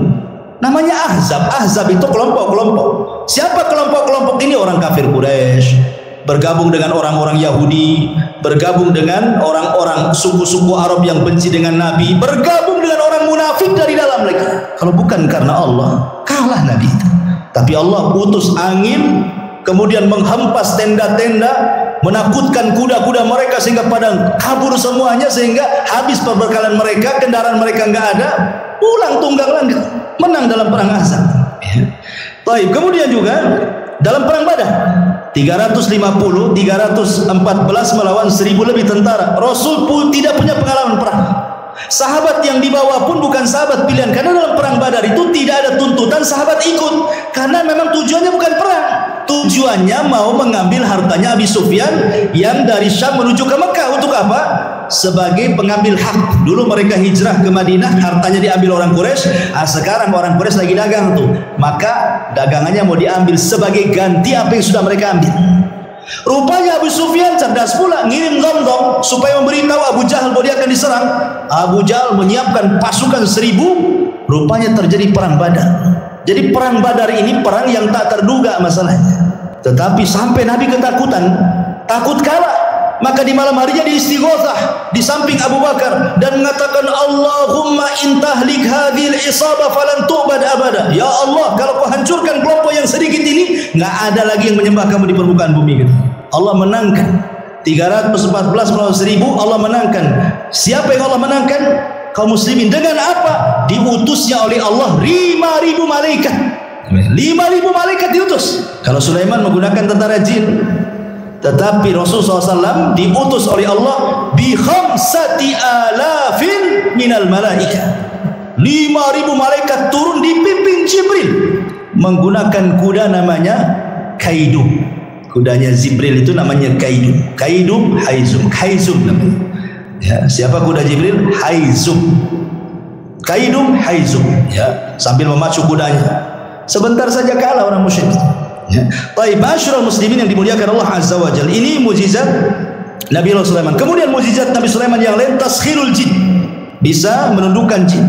namanya Ahzab. Ahzab itu kelompok-kelompok. Siapa kelompok-kelompok ini? Orang kafir Quraisy bergabung dengan orang-orang Yahudi, bergabung dengan orang-orang suku-suku Arab yang benci dengan Nabi, bergabung dengan orang munafik dari dalam mereka. Kalau bukan karena Allah, kalah Nabi itu. Tapi Allah utus angin, kemudian menghempas tenda-tenda, menakutkan kuda-kuda mereka sehingga pada kabur semuanya, sehingga habis perbekalan mereka, kendaraan mereka nggak ada, pulang tunggang langit, menang dalam perang Ahzab. Baik, kemudian juga dalam perang Badar, 350, 314 melawan 1000 lebih tentara. Rasul pun tidak punya pengalaman perang. Sahabat yang dibawa pun bukan sahabat pilihan, karena dalam perang Badar itu tidak ada tuntutan sahabat ikut, karena memang tujuannya bukan perang. Tujuannya mau mengambil hartanya Abi Sufyan yang dari Syam menuju ke Mekah. Untuk apa? Sebagai pengambil hak. Dulu mereka hijrah ke Madinah, hartanya diambil orang Quraisy. Sekarang orang Quraisy lagi dagang tuh, maka dagangannya mau diambil sebagai ganti apa yang sudah mereka ambil. Rupanya Abu Sufyan cerdas pula, ngirim Dhamdham supaya memberitahu Abu Jahal bahwa dia akan diserang. Abu Jahal menyiapkan pasukan 1000. Rupanya terjadi perang Badar. Jadi perang Badar ini perang yang tak terduga masalahnya. Tetapi sampai Nabi ketakutan, takut kalah. Maka di malam harinya diistighotsah di samping Abu Bakar dan mengatakan, Allahumma intahlik hadhil isabah falan tu'bad abada. Ya Allah, kalau kau hancurkan kelompok yang sedikit ini, nggak ada lagi yang menyembah kamu di permukaan bumi. Allah menangkan 314 melawan 1000. Allah menangkan. Siapa yang Allah menangkan? Kaum muslimin. Dengan apa? Diutusnya oleh Allah 5.000 malaikat. 5.000 malaikat diutus. Kalau Sulaiman menggunakan tentara jin, tetapi Rasulullah SAW diutus oleh Allah bi 5.000 minal malaika. 5.000 malaikat turun dipimpin Jibril menggunakan kuda namanya Kaidum. Kudanya Jibril itu namanya Kaidum. Kaidum Haizum. Haizum namanya. Ya, siapa kuda Jibril? Haizum. Kaidum Haizum. Ya, sambil memacu kudanya. Sebentar saja kalah orang musyrik. Ya. Baik, masyarul muslimin yang dimuliakan Allah Azza wa Jalla. Ini mukjizat Nabi Allah Sulaiman. Kemudian mukjizat Nabi Sulaiman yang lain, taskhirul jin. Bisa menundukkan jin.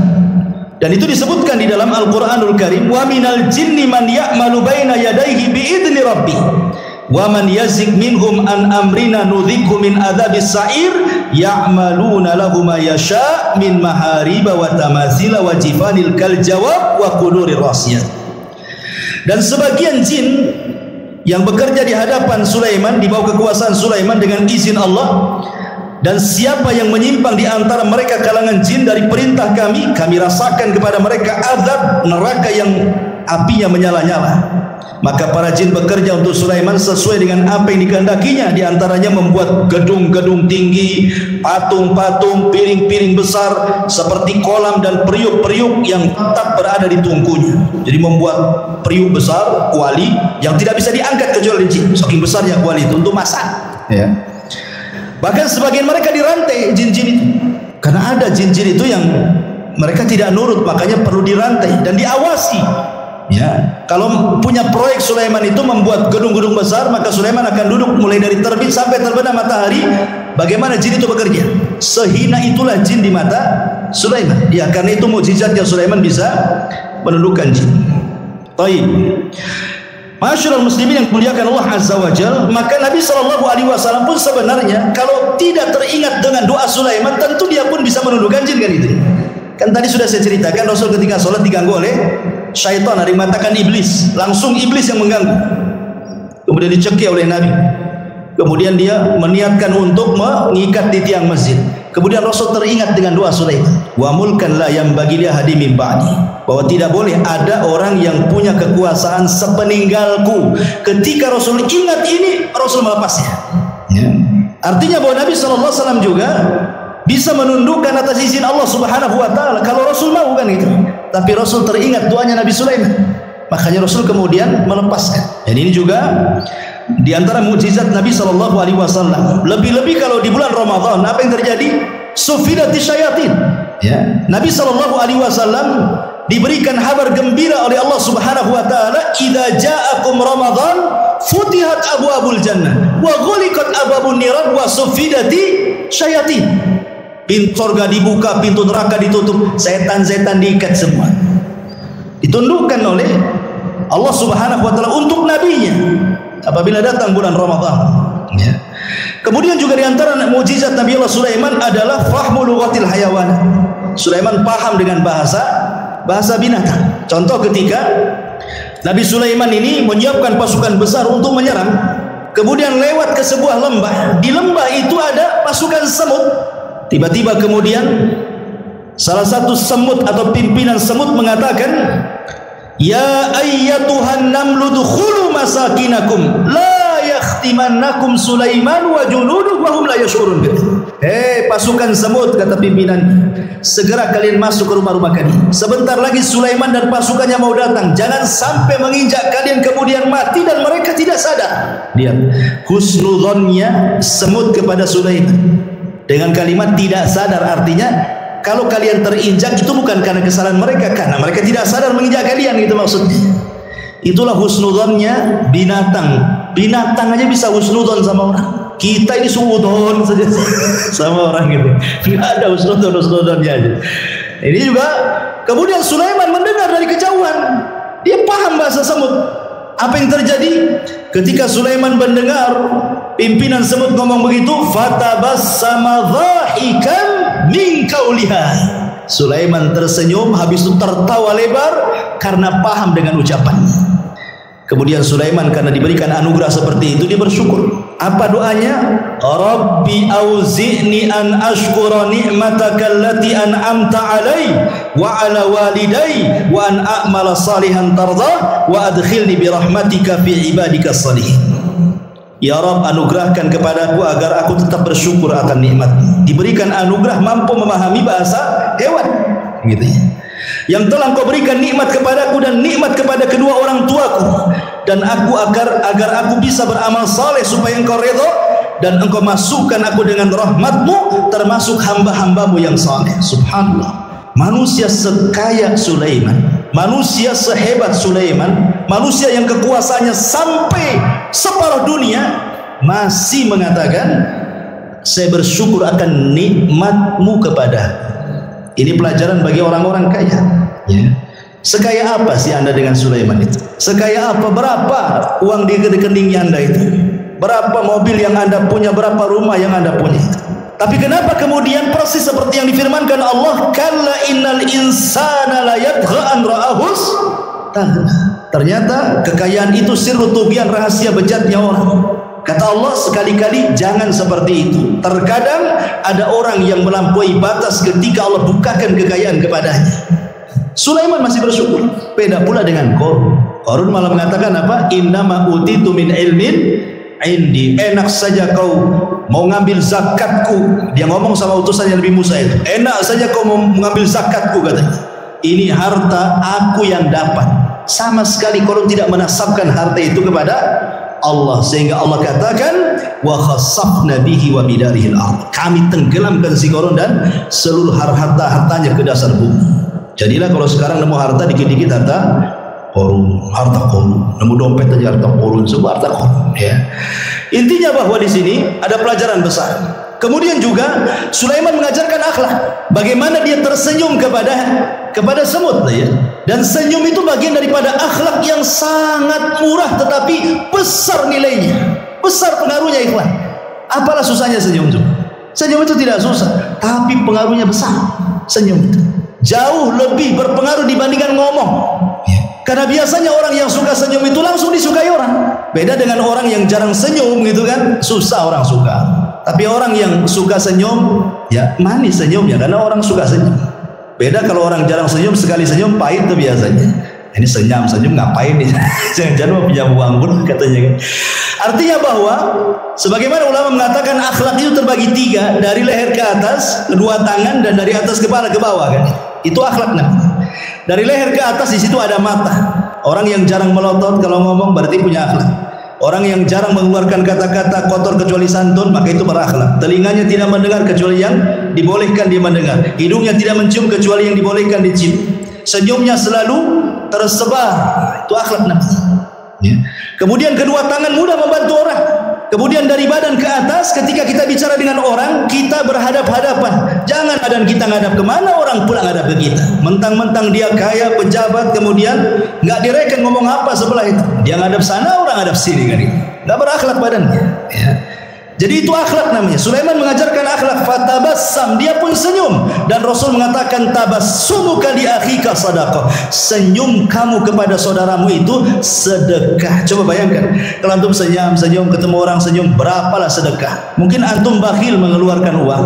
Dan itu disebutkan di dalam Al-Qur'anul Karim, wa minal jinni man ya'malu baina yadayhi bi idzni rabbih. Wa man yazik minhum an amrina nudhikhu min adzabis sa'ir ya'maluna lahu ma yasha' min mahariba wa tamathila wa jifanil kal jawab wa qudurir rasiyat. Dan sebagian jin yang bekerja di hadapan Sulaiman, di bawah kekuasaan Sulaiman dengan izin Allah, dan siapa yang menyimpang di antara mereka kalangan jin dari perintah kami, kami rasakan kepada mereka azab neraka yang apinya menyala-nyala. Maka para jin bekerja untuk Sulaiman sesuai dengan apa yang dikehendakinya. Di antaranya membuat gedung-gedung tinggi, patung-patung, piring-piring besar seperti kolam dan periuk-periuk yang tetap berada di tungkunya. Jadi membuat periuk besar, kuali yang tidak bisa diangkat kecuali jin. Saking besarnya kuali itu untuk masak. Ya. Bahkan sebagian mereka dirantai jin-jin itu. Karena ada jin-jin itu yang mereka tidak nurut, makanya perlu dirantai dan diawasi. Ya, kalau punya proyek Sulaiman itu membuat gedung-gedung besar, maka Sulaiman akan duduk mulai dari terbit sampai terbenam matahari. Bagaimana jin itu bekerja? Sehina itulah jin di mata Sulaiman. Ya, karena itu mukjizatnya Sulaiman bisa menundukkan jin. Baik. Masyarul muslimin yang dimuliakan Allah Azza wa Jalla, maka Nabi SAW pun sebenarnya kalau tidak teringat dengan doa Sulaiman, tentu dia pun bisa menundukkan jin kan itu. Kan tadi sudah saya ceritakan Rasul ketika sholat diganggu oleh syaitan, ada yang mengatakan iblis, langsung iblis yang mengganggu. Kemudian dicekik oleh Nabi. Kemudian dia meniatkan untuk mengikat di tiang masjid. Kemudian Rasul teringat dengan doa Sulaiman. Wa mulkan la yang bagi dia hadi min ba'di. Bahwa tidak boleh ada orang yang punya kekuasaan sepeninggalku. Ketika Rasul ingat ini, Rasul melepasnya. Ya. Artinya bahwa Nabi SAW juga bisa menundukkan atas izin Allah Subhanahu wa taala kalau Rasul mau kan itu. Tapi Rasul teringat doanya Nabi Sulaiman. Makanya Rasul kemudian melepaskan. Dan ini juga di antara mukjizat Nabi sallallahu alaihi wasallam. Lebih-lebih kalau di bulan Ramadan, apa yang terjadi? Sufidati syayatin. Ya. Nabi sallallahu alaihi wasallam diberikan kabar gembira oleh Allah Subhanahu wa taala, "Idza ja'akum Ramadan, futihat abwabul jannah wa ghuliqat abwabun niran wa sufidati syayatin." Pintu surga dibuka, pintu neraka ditutup, setan-setan diikat semua. Ditundukkan oleh Allah Subhanahu wa taala untuk nabinya apabila datang bulan Ramadan. Ya. Kemudian juga di antara mukjizat Nabi Allah Sulaiman adalah fahmu lughatil hayawan. Sulaiman paham dengan bahasa binatang. Contoh ketika Nabi Sulaiman ini menyiapkan pasukan besar untuk menyerang, kemudian lewat ke sebuah lembah. Di lembah itu ada pasukan semut. Tiba-tiba kemudian salah satu semut atau pimpinan semut mengatakan, "Ya ayyatuhan namlu dukhulu masakinakum la yakhtimannakum Sulaiman wa junuduhu wa hum la yash'urun. Hei pasukan Semut, kata pimpinan, segera kalian masuk ke rumah-rumah kalian. Sebentar lagi Sulaiman dan pasukannya mau datang. Jangan sampai menginjak kalian kemudian mati dan mereka tidak sadar. Lihat husnudzonnya Semut kepada Sulaiman dengan kalimat tidak sadar. Artinya kalau kalian terinjak itu bukan karena kesalahan mereka, karena mereka tidak sadar menginjak kalian, gitu maksudnya. Itulah husnudzonnya binatang. Binatang aja bisa husnudzon sama orang. Kita ini suudzon saja sama orang gitu. Tidak ada husnudzonnya aja. Ini juga. Kemudian Sulaiman mendengar dari kejauhan. Dia paham bahasa Semut. Apa yang terjadi? Ketika Sulaiman mendengar pimpinan Semut ngomong begitu, fatabassama dhahikan min qauliha. Sulaiman tersenyum, habis itu tertawa lebar karena paham dengan ucapannya. Kemudian Sulaiman karena diberikan anugerah seperti itu, dia bersyukur. Apa doanya? Rabbi auzi'ni an ashkura ni'mataka allati an'amta alai wa ala walidai wa an a'mala salihan tardah wa adkhilni bi rahmatika fi ibadika salihin. Ya Rabb, anugerahkan kepadaku agar aku tetap bersyukur akan nikmat. Diberikan anugerah mampu memahami bahasa hewan, gitu ya. Yang telah Engkau berikan nikmat kepadaku dan nikmat kepada kedua orang tuaku, dan aku agar aku bisa beramal saleh supaya Engkau redha dan Engkau masukkan aku dengan rahmat-Mu termasuk hamba-hamba-Mu yang saleh. Subhanallah. Manusia sekaya Sulaiman, manusia sehebat Sulaiman, manusia yang kekuasaannya sampai separuh dunia, masih mengatakan saya bersyukur akan nikmat-Mu kepada. Ini pelajaran bagi orang-orang kaya, ya. Sekaya apa sih Anda dengan Sulaiman itu? Sekaya apa? Berapa uang di rekeningnya Anda itu? Berapa mobil yang Anda punya? Berapa rumah yang Anda punya itu? Tapi kenapa kemudian persis seperti yang difirmankan Allah, kalla innal insana la yatgha an ra'ahus. Ternyata kekayaan itu sirru tughyan, rahasia bejatnya orang. Kata Allah, sekali-kali jangan seperti itu. Terkadang ada orang yang melampaui batas ketika Allah bukakan kekayaan kepadanya. Sulaiman masih bersyukur. Beda pula dengan Qarun. Qarun malah mengatakan apa? Innama utitu min ilmin indi. Enak saja kau mau ngambil zakatku. Dia ngomong sama utusan yang Nabi Musa itu. Enak saja kau mau mengambil zakatku, katanya. Ini harta aku yang dapat. Sama sekali Qarun tidak menasabkan harta itu kepada Allah, sehingga Allah katakan wa khassafna bihi wa bidarihi al-ard. Kami tenggelamkan si Qarun dan seluruh harta-hartanya ke dasar bumi. Jadilah kalau sekarang nemu harta dikit-dikit harta Qarun, nemu dompet aja harta Qarun, semua harta Qarun, ya. Intinya bahwa di sini ada pelajaran besar. Kemudian juga Sulaiman mengajarkan akhlak. Bagaimana dia tersenyum kepada Semut, ya. Dan senyum itu bagian daripada akhlak yang sangat murah tetapi besar nilainya, besar pengaruhnya, ikhwan. Apalah susahnya senyum itu? Senyum itu tidak susah, tapi pengaruhnya besar. Senyum itu jauh lebih berpengaruh dibandingkan ngomong. Karena biasanya orang yang suka senyum itu langsung disukai orang. Beda dengan orang yang jarang senyum, gitu kan, susah orang suka. Tapi orang yang suka senyum, ya manis senyumnya karena orang suka senyum. Beda kalau orang jarang senyum, sekali senyum pahit tuh biasanya. Ini senyum ngapain nih? Jangan-jangan mau pinjam uang pun, katanya. Artinya bahwa sebagaimana ulama mengatakan akhlak itu terbagi 3, dari leher ke atas, kedua tangan, dan dari atas kepala ke bawah, kan? Itu akhlak. Dari leher ke atas di situ ada mata. Orang yang jarang melotot kalau ngomong berarti punya akhlak. Orang yang jarang mengeluarkan kata-kata kotor kecuali santun, maka itu berakhlak. Telinganya tidak mendengar kecuali yang dibolehkan dia mendengar. Hidungnya tidak mencium kecuali yang dibolehkan dicium. Senyumnya selalu tersebar. Itu akhlak Nabi. Ya. Kemudian kedua tangan mudah membantu orang. Kemudian dari badan ke atas, ketika kita bicara dengan orang, kita berhadap-hadapan. Jangan badan kita ngadap kemana, orang pula ngadap ke kita. Mentang-mentang dia kaya, pejabat, kemudian nggak direken ngomong apa sebelah itu. Dia ngadap sana, orang ngadap sini, kan? Nggak berakhlak badannya. Ya. Jadi itu akhlak namanya. Sulaiman mengajarkan akhlak, fatabassam, dia pun senyum. Dan Rasul mengatakan tabassumuka li akhika sadaqah. Senyum kamu kepada saudaramu itu sedekah. Coba bayangkan, kalau antum senyum ketemu orang senyum, berapalah sedekah. Mungkin antum bakhil mengeluarkan uang,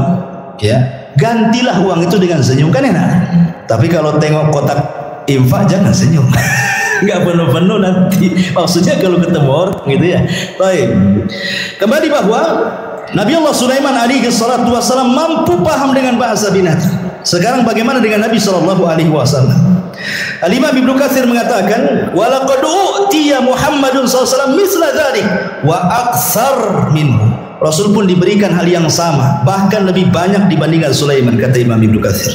ya. Gantilah uang itu dengan senyum, kan enak. Tapi kalau tengok kotak infak jangan senyum. nggak penuh-penuh nanti. Maksudnya kalau ketemu orang gitu ya. Baik. Kembali bahwa Nabi Allah Sulaiman alaihi salatu wasallam mampu paham dengan bahasa binatang. Sekarang bagaimana dengan Nabi sallallahu alaihi wasallam? Al-Imam Ibnu Katsir mengatakan, "Wa laqad utiya Muhammadun sallallahu alaihi wasallam misla dzalik wa aktsar minhu." Rasul pun diberikan hal yang sama, bahkan lebih banyak dibandingkan Sulaiman, kata Imam Ibnu Katsir.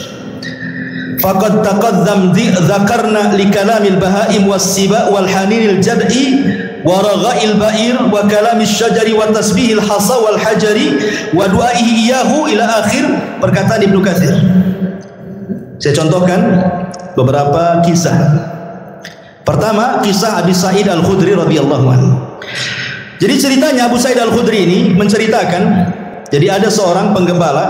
Faqad taqaddam dzakarna li kalamil bahaim was-siba wal haninil jad'i wa ragha'il ba'ir wa kalamil syajari wa tasbihil hasa wal hajari wa du'aihi iyahu ila akhir perkataan Ibnu Katsir. Saya contohkan beberapa kisah. Pertama, kisah Abi Sa'id Al-Khudri radhiyallahu anhu. Jadi ceritanya Abu Sa'id Al-Khudri ini menceritakan, jadi ada seorang penggembala,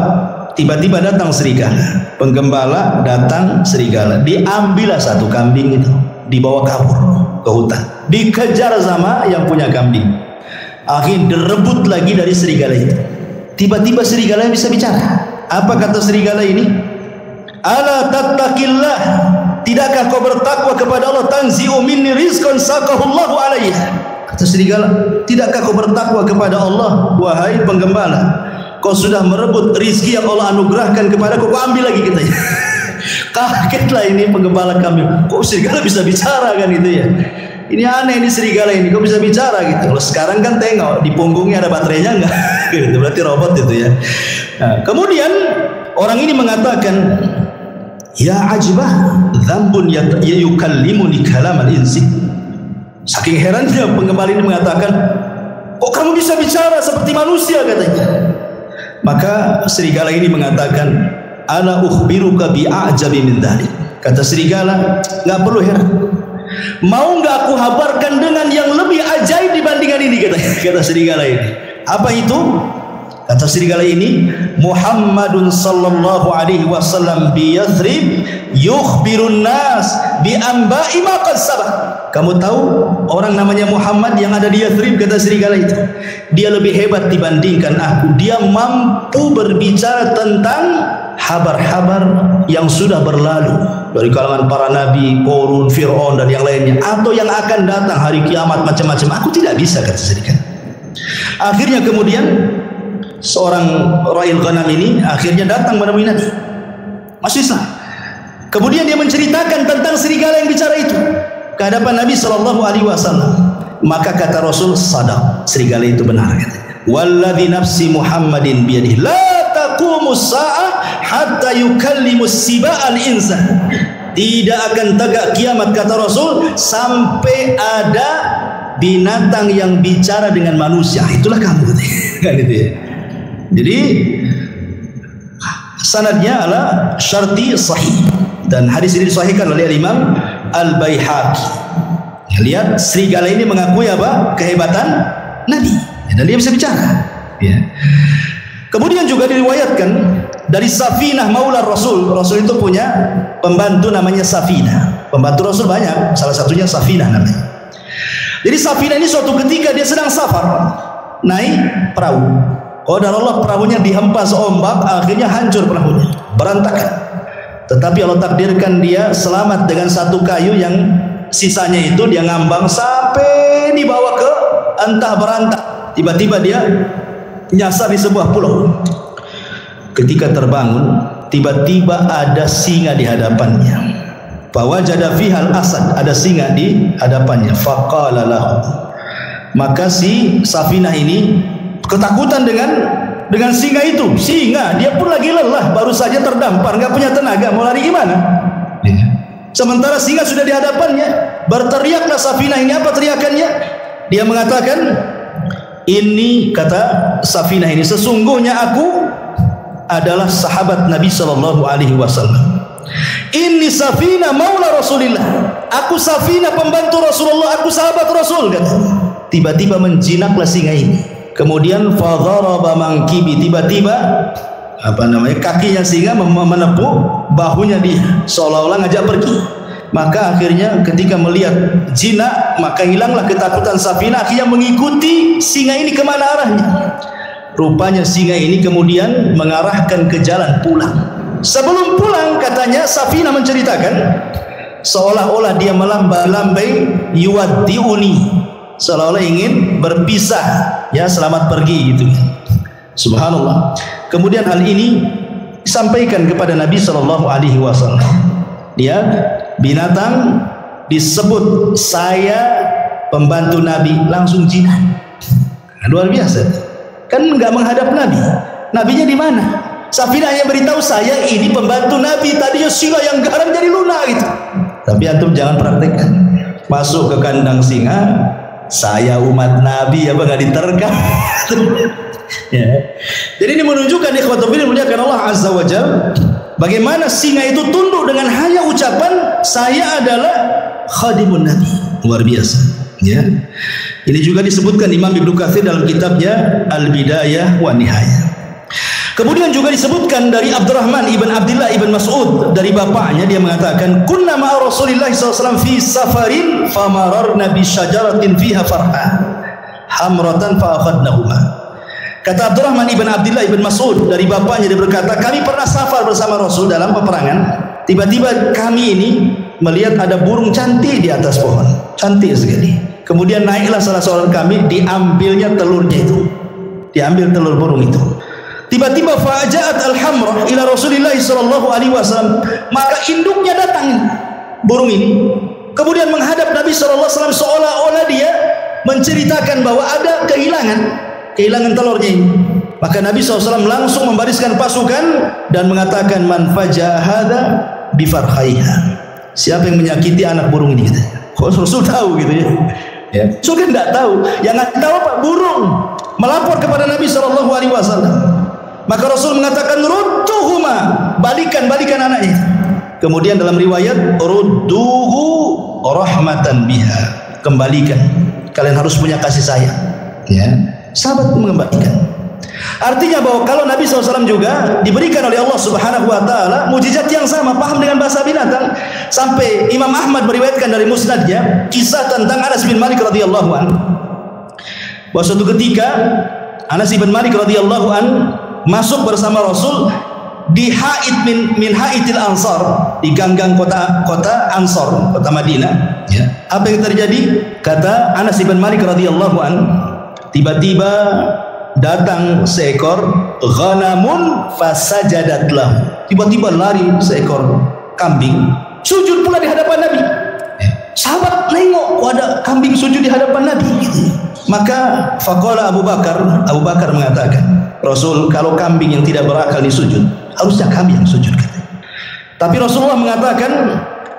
tiba-tiba datang serigala. Penggembala datang serigala, diambillah satu kambing itu, dibawa kabur ke hutan, dikejar sama yang punya kambing. Akhirnya direbut lagi dari serigala itu. Tiba-tiba serigala bisa bicara. Apa kata serigala ini? Ala tattaqillah, tidakkah kau bertakwa kepada Allah? Tanzi'u minni rizqan saqahullahu alayya. Kata serigala, tidakkah kau bertakwa kepada Allah, wahai penggembala? Kau sudah merebut rizki yang Allah anugerahkan kepadaku, kau ambil lagi, katanya. Kagetlah ini penggembala kami, kok serigala bisa bicara kan itu ya. Ini aneh ini serigala ini, kok bisa bicara gitu. Kalau sekarang kan tengok di punggungnya ada baterainya enggak? Gitu, berarti robot itu ya. Nah, kemudian orang ini mengatakan, ya ajibah dzambun yukallimuni kalamal insi. Saking herannya penggembala ini mengatakan, kok kamu bisa bicara seperti manusia, katanya. Maka serigala ini mengatakan, ana ukhbiruka bi'ajabi min dzalik. Kata serigala, enggak perlu heran. Mau enggak aku habarkan dengan yang lebih ajaib dibandingkan ini, kata serigala ini. Apa itu? Kata serigala ini, Muhammadun sallallahu alaihi wasallam bi Yathrib yukhbirun nas bi anba'i ma qad sabaq. Kamu tahu orang namanya Muhammad yang ada di Yathrib, kata serigala itu. Dia lebih hebat dibandingkan aku. Dia mampu berbicara tentang habar-habar yang sudah berlalu dari kalangan para nabi, Qarun, Fir'aun dan yang lainnya, atau yang akan datang hari kiamat macam-macam. Aku tidak bisa, kata serigala. Akhirnya kemudian seorang ra'il ghanam ini akhirnya datang menemui Nabi. Masih sah. Kemudian dia menceritakan tentang serigala yang bicara itu ke hadapan Nabi sallallahu alaihi wasallam. Maka kata Rasul, sadaq, serigala itu benar, katanya. Walladzi nafsi Muhammadin biyadihi la taqumus sa'ah hatta yukallimus siba'al insan. Tidak akan tegak kiamat, kata Rasul, sampai ada binatang yang bicara dengan manusia. Itulah kamu, kan itu ya. Jadi sanadnya adalah syarti sahih, dan hadis ini disahihkan oleh Imam Al-Baihaqi. Lihat, serigala ini mengakui apa? Kehebatan Nabi, dan dia bisa bicara ya. Kemudian juga diriwayatkan dari Safinah maula Rasul. Rasul itu punya pembantu namanya Safinah. Pembantu Rasul banyak, salah satunya Safinah namanya. Jadi Safinah ini suatu ketika dia sedang safar, naik perahu. Qadarullah, perahunya dihempas ombak, akhirnya hancur perahunya, berantakan. Tetapi Allah takdirkan dia selamat dengan satu kayu yang sisanya itu dia ngambang sampai dibawa ke entah berantah. Tiba-tiba dia nyasar di sebuah pulau. Ketika terbangun, tiba-tiba ada singa di hadapannya. Fawajada fihal asad, ada singa di hadapannya. Faqala lahu, maka si Safinah ini ketakutan dengan singa itu. Singa, dia pun lagi lelah, baru saja terdampar, nggak punya tenaga, mau lari gimana? Sementara singa sudah di hadapannya. Berteriaklah Safinah ini. Apa teriakannya? Dia mengatakan, ini, kata Safinah ini, sesungguhnya aku adalah sahabat Nabi sallallahu alaihi wasallam. Ini Safinah maula Rasulillah. Aku Safinah pembantu Rasulullah, aku sahabat Rasul, katanya. Tiba-tiba menjinaklah singa ini. Kemudian fadharaba mangkibi, tiba-tiba kakinya singa menepuk bahunya dia, seolah-olah ngajak pergi. Maka akhirnya ketika melihat jinak, maka hilanglah ketakutan Safinah, akhirnya mengikuti singa ini kemana arahnya. Rupanya singa ini kemudian mengarahkan ke jalan pulang. Sebelum pulang, katanya Safinah menceritakan, seolah-olah dia melambai yuwaddiuni, seolah-olah ingin berpisah, ya, selamat pergi gitu. Subhanallah. Kemudian hal ini disampaikan kepada Nabi sallallahu alaihi wasallam. Dia binatang disebut saya pembantu Nabi, langsung jinak. Luar biasa. Kan enggak menghadap Nabi. Nabinya di mana? Safinah yang beritahu saya ini pembantu Nabi, tadinya singa yang garam jadi lunak gitu. Tapi antum jangan praktekkan. Masuk ke kandang singa, saya umat Nabi, apa enggak diterkam? Ya. Jadi ini menunjukkan ikhwatul fillah muliakan Allah azza wajalla, bagaimana singa itu tunduk dengan hanya ucapan saya adalah khadimun Nabi. Luar biasa, ya. Ini juga disebutkan Imam Ibnu Katsir dalam kitabnya Al-Bidayah wa Nihayah. Kemudian juga disebutkan dari Abdurrahman ibn Abdullah ibn Mas'ud, dari bapaknya, dia mengatakan kunna ma'a Rasulillah SAW fi safarin famararna bi syajaratin fiha farha hamratan fa akhadnahuma. Kata Abdurrahman ibn Abdullah ibn Mas'ud, dari bapaknya, dia berkata kami pernah safar bersama Rasul dalam peperangan. Tiba-tiba kami ini melihat ada burung cantik di atas pohon, cantik sekali. Kemudian naiklah salah seorang kami, diambilnya telurnya itu, diambil telur burung itu. Tiba-tiba fa'aja'at al-hamra ila Rasulillah sallallahu alaihi wasallam, maka induknya datang burung ini, kemudian menghadap Nabi sallallahu alaihi wasallam seolah-olah dia menceritakan bahwa ada kehilangan telurnya ini. Maka Nabi SAW langsung membariskan pasukan dan mengatakan man faja'a hadza bi farhaiha, siapa yang menyakiti anak burung ini, katanya. Kok Rasul tahu gitu ya? Ya. Rasul kan tidak tahu, yang tahu apa? Burung melapor kepada Nabi SAW. Maka Rasul mengatakan rudduhuma, balikan anaknya. Kemudian dalam riwayat rudduhu rahmatan biha, kembalikan, kalian harus punya kasih sayang, ya. Sahabat mengembalikan. Artinya bahwa kalau Nabi SAW juga diberikan oleh Allah Subhanahu Wa Taala mujizat yang sama, paham dengan bahasa binatang. Sampai Imam Ahmad meriwayatkan dari musnadnya kisah tentang Anas bin Malik radhiyallahu anhu. Bahwa suatu ketika Anas bin Malik radhiyallahu anhu masuk bersama Rasul di haid min haidil Ansar, di ganggang kota Ansar, kota Madinah, ya. Apa yang terjadi? Kata Anas bin Malik radhiyallahu anhu, tiba-tiba datang seekor ghanamun fasajadat lahu. Tiba-tiba lari seekor kambing, sujud pula di hadapan Nabi. Sahabat nengok, ada kambing sujud di hadapan Nabi. Maka faqala Abu Bakar mengatakan, Rasul, kalau kambing yang tidak berakal disujud, harusnya kami yang sujud. Tapi Rasulullah mengatakan,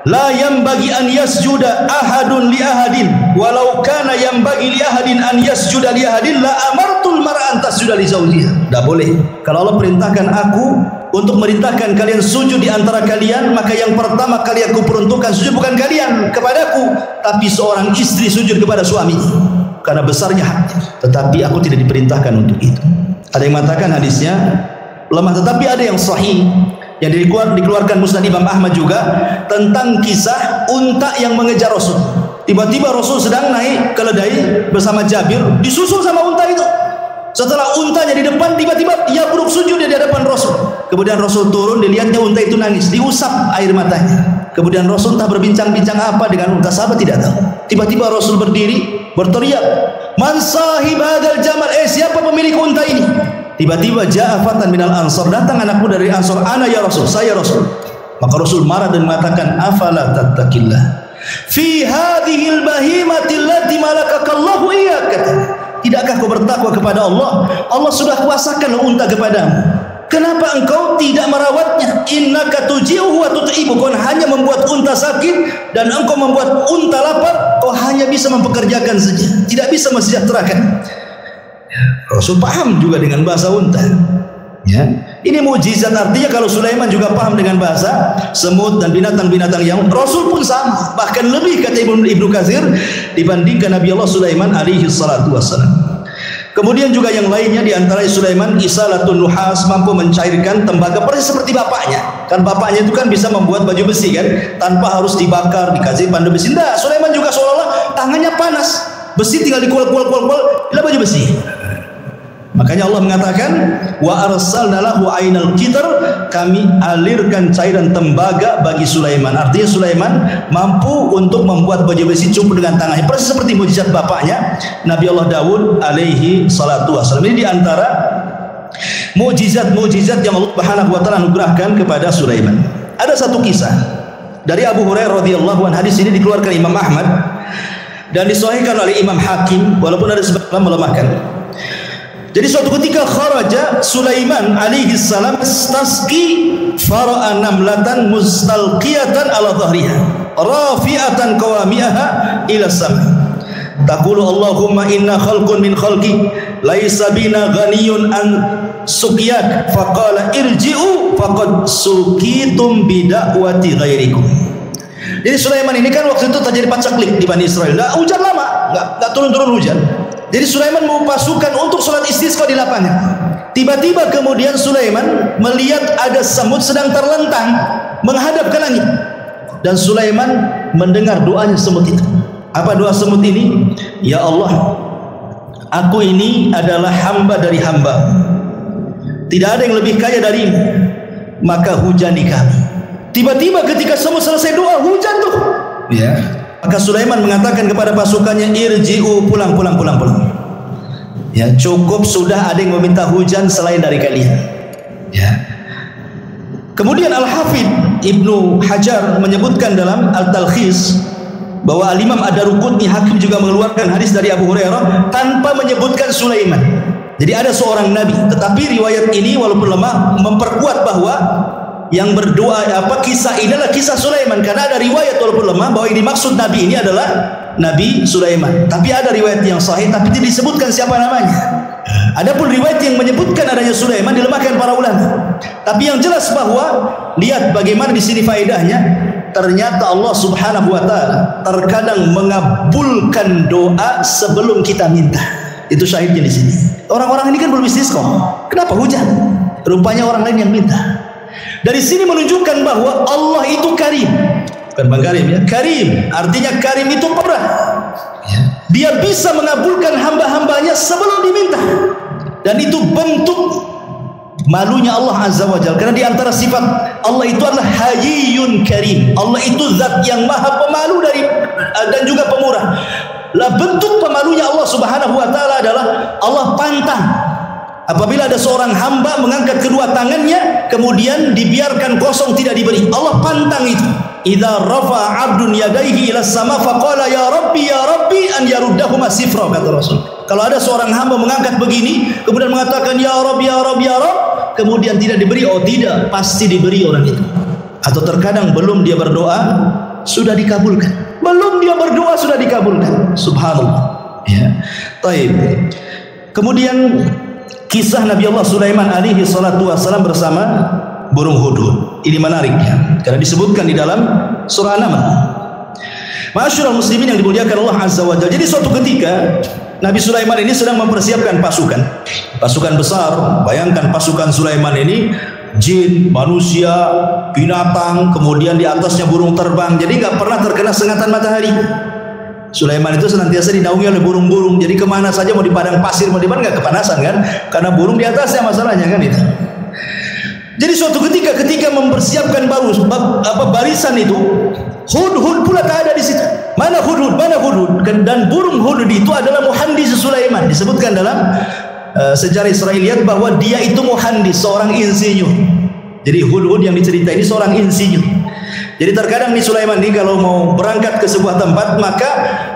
la yanbaghi an yasjuda ahadun li ahadin walau kana yanbaghi li ahadin an yasjuda li ahadin la amartul mar'a an tasjuda li zawjiha. Tidak boleh. Kalau Allah perintahkan aku untuk merintahkan kalian sujud di antara kalian, maka yang pertama kali aku peruntukkan sujud bukan kalian kepadaku, tapi seorang istri sujud kepada suaminya, karena besarnya haknya. Tetapi aku tidak diperintahkan untuk itu. Ada yang mengatakan hadisnya lemah, tetapi ada yang sahih yang dikeluarkan Musnad Imam Ahmad juga tentang kisah unta yang mengejar Rasul. Tiba-tiba Rasul sedang naik keledai bersama Jabir, disusul sama unta itu. Setelah untanya di depan, tiba-tiba ia buruk sujud di hadapan Rasul. Kemudian Rasul turun, dilihatnya unta itu nangis, diusap air matanya. Kemudian Rasul entah berbincang-bincang apa dengan unta, sahabat tidak tahu. Tiba-tiba Rasul berdiri, berteriak, man sahib hadzal jamal, siapa pemilik unta ini? Tiba-tiba ja'afatan minal ansar, datang anak muda dari Ansar, ana ya Rasul, saya Rasul. Maka Rasul marah dan mengatakan, afala tattaqillah fi hadhil bahimati allati malakakallahu iyyak. Tidakkah kau bertakwa kepada Allah? Allah sudah kuasakan unta kepadamu. Kenapa engkau tidak merawatnya? Innaka tuji'uhu wa tut'ibu. Kau hanya membuat unta sakit dan engkau membuat unta lapar. Kau hanya bisa mempekerjakan saja, tidak bisa mensejahterakan. Rasul paham juga dengan bahasa unta, ya. Ini mukjizat, artinya kalau Sulaiman juga paham dengan bahasa semut dan binatang-binatang yang Rasul pun sama, bahkan lebih, kata Ibnu Katsir, dibandingkan Nabi Allah Sulaiman alaihi salatu wassalam. Kemudian juga yang lainnya, di antara Sulaiman isalatun nuhas, mampu mencairkan tembaga persis seperti bapaknya. Kan bapaknya itu kan bisa membuat baju besi kan, tanpa harus dibakar, dikasih pandu besi. Nah, Sulaiman juga seolah-olah tangannya panas, besi tinggal dikual-kual, bila baju besi. Makanya Allah mengatakan wa arsalna lahu ainal qitr, kami alirkan cairan tembaga bagi Sulaiman. Artinya Sulaiman mampu untuk membuat baju besi cukup dengan tangannya, persis seperti mukjizat bapaknya Nabi Allah Daud alaihi salatu wasallam. Ini di antara mukjizat-mukjizat yang Allah Subhanahu wa taala anugerahkan kepada Sulaiman. Ada satu kisah dari Abu Hurairah radhiyallahu anhu. Hadis ini dikeluarkan Imam Ahmad dan disahihkan oleh Imam Hakim, walaupun ada sebagian melemahkan. Jadi suatu ketika kharaja Sulaiman alaihi salam tasqi fara'a namlatan mustalqiyatan ala dhahriha rafi'atan qawami'aha ila sama. Taqulu Allahumma inna khalqun min khalqi laisa bina ghaniyun an suqyak, faqala irji'u faqad suqitum bida'wati ghairikum. Jadi Sulaiman ini kan waktu itu terjadi pacaklik di Bani Israel. Nah, hujan lama, enggak turun-turun hujan. Jadi Sulaiman mau pasukan untuk sholat istisqa di lapangan. Tiba-tiba kemudian Sulaiman melihat ada semut sedang terlentang menghadap ke langit. Dan Sulaiman mendengar doanya semut itu. Apa doa semut ini? Ya Allah, aku ini adalah hamba dari hamba. Tidak ada yang lebih kaya darimu, maka hujani kami. Tiba-tiba ketika semut selesai doa, hujan tuh. Ya. Maka Sulaiman mengatakan kepada pasukannya, irji'u, pulang. Ya, cukup sudah, ada yang meminta hujan selain dari kalian. Ya. Kemudian Al-Hafidh Ibnu Hajar menyebutkan dalam Al-Talkhis bahwa Al-Imam Ad-Daruqutni Hakim juga mengeluarkan hadis dari Abu Hurairah tanpa menyebutkan Sulaiman. Jadi ada seorang nabi, tetapi riwayat ini walaupun lemah memperkuat bahwa yang berdoa kisah ini adalah kisah Sulaiman, karena ada riwayat walaupun lemah bahwa yang dimaksud nabi ini adalah Nabi Sulaiman. Tapi ada riwayat yang sahih tapi tidak disebutkan siapa namanya. Adapun riwayat yang menyebutkan adanya Sulaiman dilemahkan para ulama. Tapi yang jelas bahwa lihat bagaimana di sini faedahnya. Ternyata Allah Subhanahu wa taala terkadang mengabulkan doa sebelum kita minta. Itu syahidnya di sini. Orang-orang ini kan belum istisqa. Kenapa hujan? Rupanya orang lain yang minta. Dari sini menunjukkan bahwa Allah itu karim. Bukan Bang Karim ya. Karim artinya karim itu pemurah. Dia bisa mengabulkan hamba-hambanya sebelum diminta. Dan itu bentuk malunya Allah Azza wa Jalla. Karena di antara sifat Allah itu adalah Hayyun Karim. Allah itu zat yang maha pemalu dan juga pemurah. Lah bentuk pemalunya Allah Subhanahu wa taala adalah Allah pantang apabila ada seorang hamba mengangkat kedua tangannya kemudian dibiarkan kosong tidak diberi. Allah pantang itu. Idza rafa'a 'abdun yadayhi ila sama faqala ya rabbi an yaruddahuma sifra, kata Rasul. Kalau ada seorang hamba mengangkat begini kemudian mengatakan ya Rabb, kemudian tidak diberi, oh tidak, pasti diberi orang itu. Atau terkadang belum dia berdoa sudah dikabulkan. Belum dia berdoa sudah dikabulkan. Subhanallah. Ya. Taib. Kemudian kisah Nabi Allah Sulaiman alaihi salatu wasalam bersama burung hudhud. Ini menariknya karena disebutkan di dalam surah An-Naml. Ma'asyiral muslimin yang dimuliakan Allah Azza wa Jalla. Jadi suatu ketika Nabi Sulaiman ini sedang mempersiapkan pasukan besar. Bayangkan pasukan Sulaiman ini jin, manusia, binatang, kemudian di atasnya burung terbang. Jadi nggak pernah terkena sengatan matahari. Sulaiman itu senantiasa dinaungi oleh burung-burung. Jadi kemana saja, mau di padang pasir, mau di mana nggak kepanasan kan? Karena burung di atasnya masalahnya kan itu. Jadi suatu ketika mempersiapkan barisan itu, hudhud pula tak ada di situ. Mana hudhud? Dan burung hudhud itu adalah muhandis Sulaiman. Disebutkan dalam sejarah Israiliyat bahwa dia itu muhandis, seorang insinyur. Jadi hudhud yang diceritai ini seorang insinyur. Jadi terkadang nih Sulaiman ini kalau mau berangkat ke sebuah tempat, maka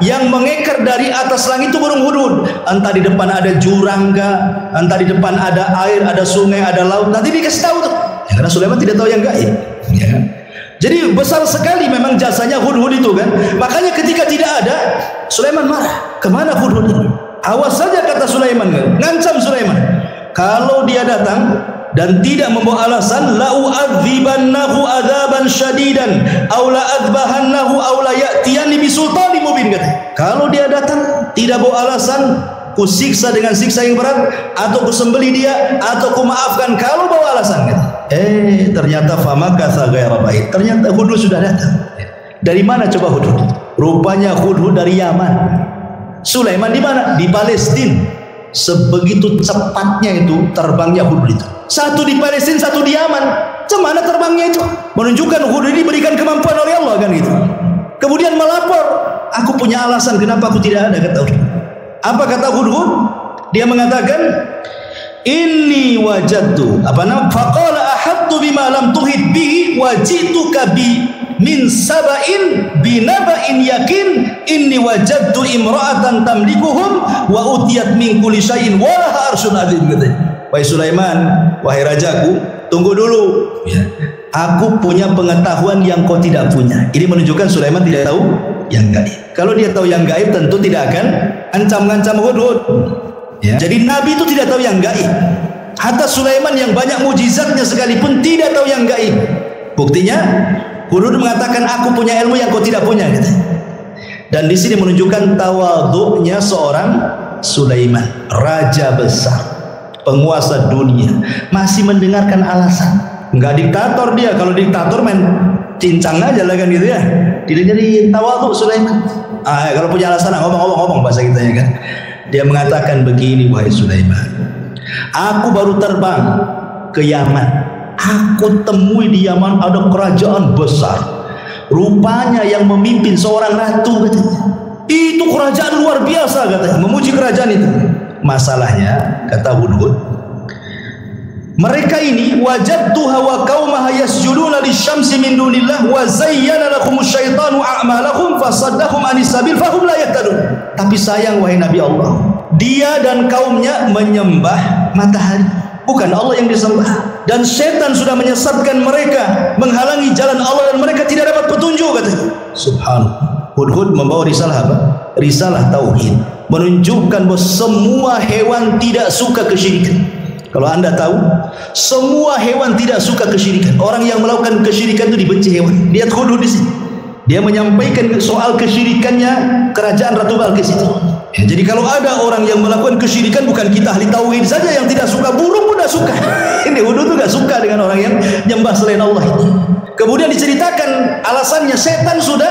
yang mengeker dari atas langit itu burung hudhud. Entah di depan ada jurang kah, entah di depan ada air, ada sungai, ada laut. Nanti dikasih tahu tuh. Ya, karena Sulaiman tidak tahu yang gaib. Ya. Jadi besar sekali memang jasanya hudhud itu kan. Makanya ketika tidak ada, Sulaiman marah. Kemana hudhud itu? Awas saja kata Sulaiman kan. Ngancam Sulaiman. Kalau dia datang dan tidak membawa alasan, la u'adzibannahu adzaban syadidan aw la adzbahannahu aw la ya'tiyani bisultanin mubin, kata. Kalau dia datang tidak bawa alasan, ku siksa dengan siksa yang berat, atau ku sembelih dia, atau ku maafkan kalau bawa alasan, kata. Ternyata famakatha ghaira bait. Ternyata hudhud sudah datang. Dari mana coba hudhud? Rupanya hudhud dari Yaman. Sulaiman di mana? Di Palestina. Sebegitu cepatnya itu terbangnya hudud itu. Satu di Palestina, satu di Yaman. Cemana terbangnya itu? Menunjukkan hudud ini diberikan kemampuan oleh Allah kan gitu. Kemudian melapor, aku punya alasan kenapa aku tidak ada, kata hudud. Apa kata hudud? Dia mengatakan, inni wajadtu faqala ahadtu bima lam tuhid bihi wajituka bi min saba'in binaba'in yakin inni wajadtu imra'atan tamlikuhum wa utiyat min kulli syai'in wa laha arsyun adzim. Wahai Sulaiman, wahai rajaku, tunggu dulu ya. Aku punya pengetahuan yang kau tidak punya. Ini menunjukkan Sulaiman tidak tahu yang gaib. Kalau dia tahu yang gaib tentu tidak akan ancam-ancam hudud ya. Jadi Nabi itu tidak tahu yang gaib. Hatta Sulaiman yang banyak mujizatnya sekalipun tidak tahu yang gaib. Buktinya hudud mengatakan aku punya ilmu yang kau tidak punya gitu. Dan di sini menunjukkan tawadhu'nya seorang Sulaiman, raja besar, penguasa dunia, masih mendengarkan alasan. Enggak diktator dia. Kalau diktator main cincang aja lah kan gitu ya. Tidak jadi tawadhu Sulaiman. Kalau punya alasan ngomong bahasa kita ya kan. Dia mengatakan begini, wahai Sulaiman, aku baru terbang ke Yaman. Aku temui di Yaman ada kerajaan besar. Rupanya yang memimpin seorang ratu katanya. Itu kerajaan luar biasa katanya. Memuji kerajaan itu. Masalahnya kata hudud, mereka ini wajadtuha wa qaumaha yasjuduna lisyamsi min dunillah wa zayyana lahumus syaitanu a'malahum fasaddahum anis sabil fahum la yahtadun. Tapi sayang wahai Nabi Allah, dia dan kaumnya menyembah matahari, bukan Allah yang disembah, dan setan sudah menyesatkan mereka, menghalangi jalan Allah dan mereka tidak dapat petunjuk katanya. Subhanallah. Hudhud membawa risalah apa? Risalah tauhid, menunjukkan bahwa semua hewan tidak suka kesyirikan. Kalau anda tahu, semua hewan tidak suka kesyirikan. Orang yang melakukan kesyirikan itu dibenci hewan. Lihat hudud di sini. Dia menyampaikan soal kesyirikannya kerajaan Ratu Balqis itu. Ya, jadi kalau ada orang yang melakukan kesyirikan, bukan kita ahli tauhid saja yang tidak suka, burung pun tidak suka. Ini hudud itu tidak suka dengan orang yang nyembah selain Allah itu. Kemudian diceritakan alasannya, setan sudah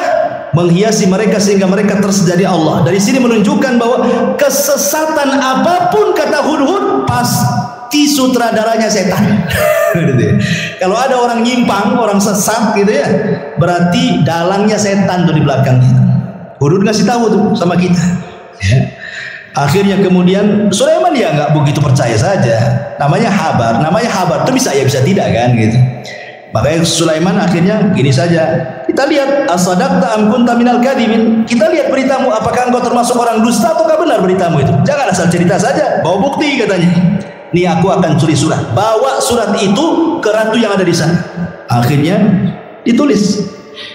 menghiasi mereka sehingga mereka tersedari Allah. Dari sini menunjukkan bahwa kesesatan apapun kata hudud pasti sutradaranya setan. Kalau ada orang nyimpang, orang sesat gitu ya, berarti dalangnya setan tuh di belakangnya. Hudud ngasih tahu tuh sama kita. Ya. Akhirnya kemudian Sulaiman ya nggak begitu percaya saja. Namanya habar itu bisa ya bisa tidak kan gitu. Makanya Sulaiman akhirnya gini saja. Kita lihat asadaqta am kunta minal kadhibin. Kita lihat beritamu, apakah engkau termasuk orang dusta ataukah benar beritamu itu? Jangan asal cerita saja, bawa bukti katanya. Nih aku akan tulis surat. Bawa surat itu ke ratu yang ada di sana. Akhirnya ditulis.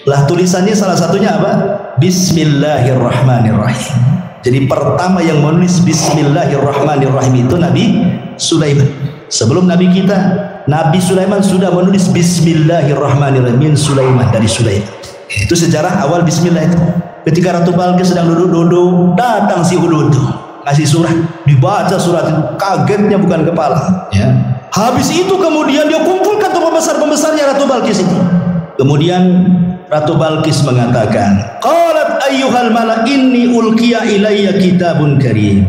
Lah tulisannya salah satunya apa? Bismillahirrahmanirrahim. Jadi pertama yang menulis Bismillahirrahmanirrahim itu Nabi Sulaiman. Sebelum Nabi kita, Nabi Sulaiman sudah menulis Bismillahirrahmanirrahim min Sulaiman, dari Sulaiman. Itu sejarah awal Bismillah itu. Ketika Ratu Balqis sedang duduk-duduk, datang si hudud itu, kasih surat, dibaca surat itu, kagetnya bukan kepala. Ya. Habis itu kemudian dia kumpulkan tuh pembesar-pembesarnya Ratu Balqis itu. Kemudian Ratu Balqis mengatakan, qalat ayyuhal mala inni ulqiya ilayya kitabun karim.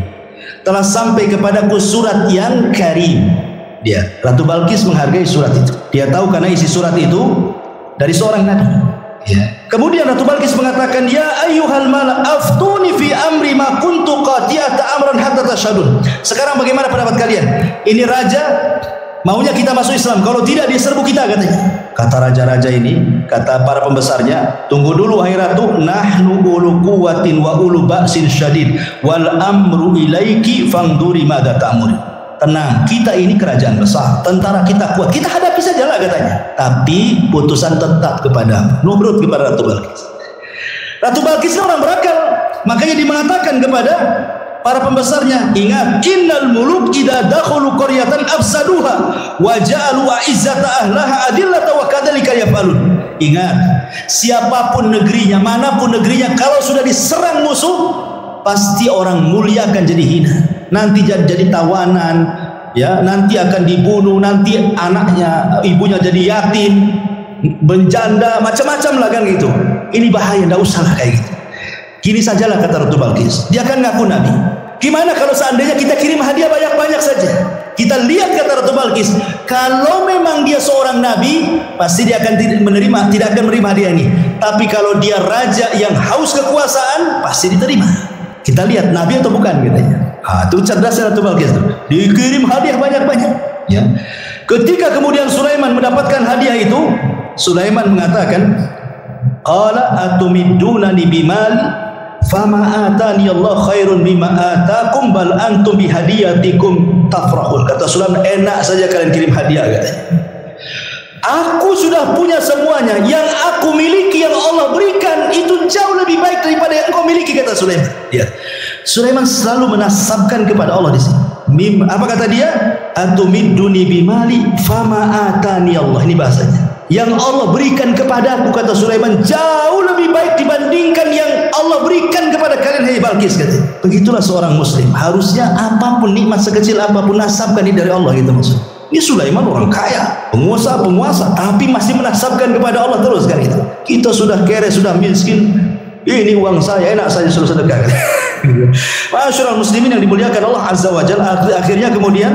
Telah sampai kepadaku surat yang karim. Dia, Ratu Balqis menghargai surat itu. Dia tahu karena isi surat itu dari seorang nabi. Ya. Kemudian Ratu Balqis mengatakan, ya ayyuhal mala aftuni fi amri ma kuntu qati'ata amran hatta tashhadun. Sekarang bagaimana pendapat kalian? Ini raja maunya kita masuk Islam, kalau tidak dia serbu kita katanya. Kata raja-raja ini, kata para pembesarnya, tunggu dulu wahai ratu, nahnu ulu quwwatin wa ulu ba'sin syadid wal amru ilaiki fangduri madza ta'muri. Tenang, kita ini kerajaan besar, tentara kita kuat, kita hadapi saja lah katanya. Tapi putusan tetap kepada nurut kepada Ratu Balqis. Ratu Balqis orang berakal, makanya dia mengatakan kepada para pembesarnya, ingat, innal muluk idza dakhulu qaryatan afsaduha wa ja'alu izzata ahlaha adillata wa kadzalika yaf'alun. Ingat, siapapun negerinya, manapun negerinya, kalau sudah diserang musuh, pasti orang mulia akan jadi hina. Nanti jadi tawanan, ya, nanti akan dibunuh, nanti anaknya, ibunya jadi yatim, berjanda, macam-macam lah kan gitu. Ini bahaya, enggak usah lah kayak gitu. Gini sajalah kata Ratu Balqis. Dia kan ngaku nabi. Gimana kalau seandainya kita kirim hadiah banyak-banyak saja? Kita lihat kata Ratu Balkis, kalau memang dia seorang nabi, pasti dia akan tidak akan menerima hadiah ini. Tapi kalau dia raja yang haus kekuasaan, pasti diterima. Kita lihat nabi atau bukan katanya. Itu cerdasnya Ratu Balkis. Dikirim hadiah banyak-banyak. Ya. Ketika kemudian Sulaiman mendapatkan hadiah itu, Sulaiman mengatakan, qala atumiddunani bimal fama atani Allah khairun mimma atakum bal antum bihadiyatikum tafrahun. Kata Sulaiman, enak saja kalian kirim hadiah katanya. Aku sudah punya semuanya, yang aku miliki, yang Allah berikan itu jauh lebih baik daripada yang kau miliki, kata Sulaiman. Ya. Sulaiman selalu menasabkan kepada Allah di sini. Apa kata dia? Atumidduni bimali fama atani Allah. Ini bahasanya. Yang Allah berikan kepadaku, kata Sulaiman, jauh lebih baik dibandingkan yang Allah berikan kepada kalian, hai Balkis, kata. Begitulah seorang muslim, harusnya apapun nikmat sekecil apapun nasabkan ini dari Allah, gitu maksud. Ini Sulaiman orang kaya, penguasa, tapi masih menasabkan kepada Allah terus kan itu. Kita sudah kere, sudah miskin, ini uang saya, enak saja suruh sedekah. Masyaallah muslimin yang dimuliakan Allah Azza wa Jalla. Akhirnya kemudian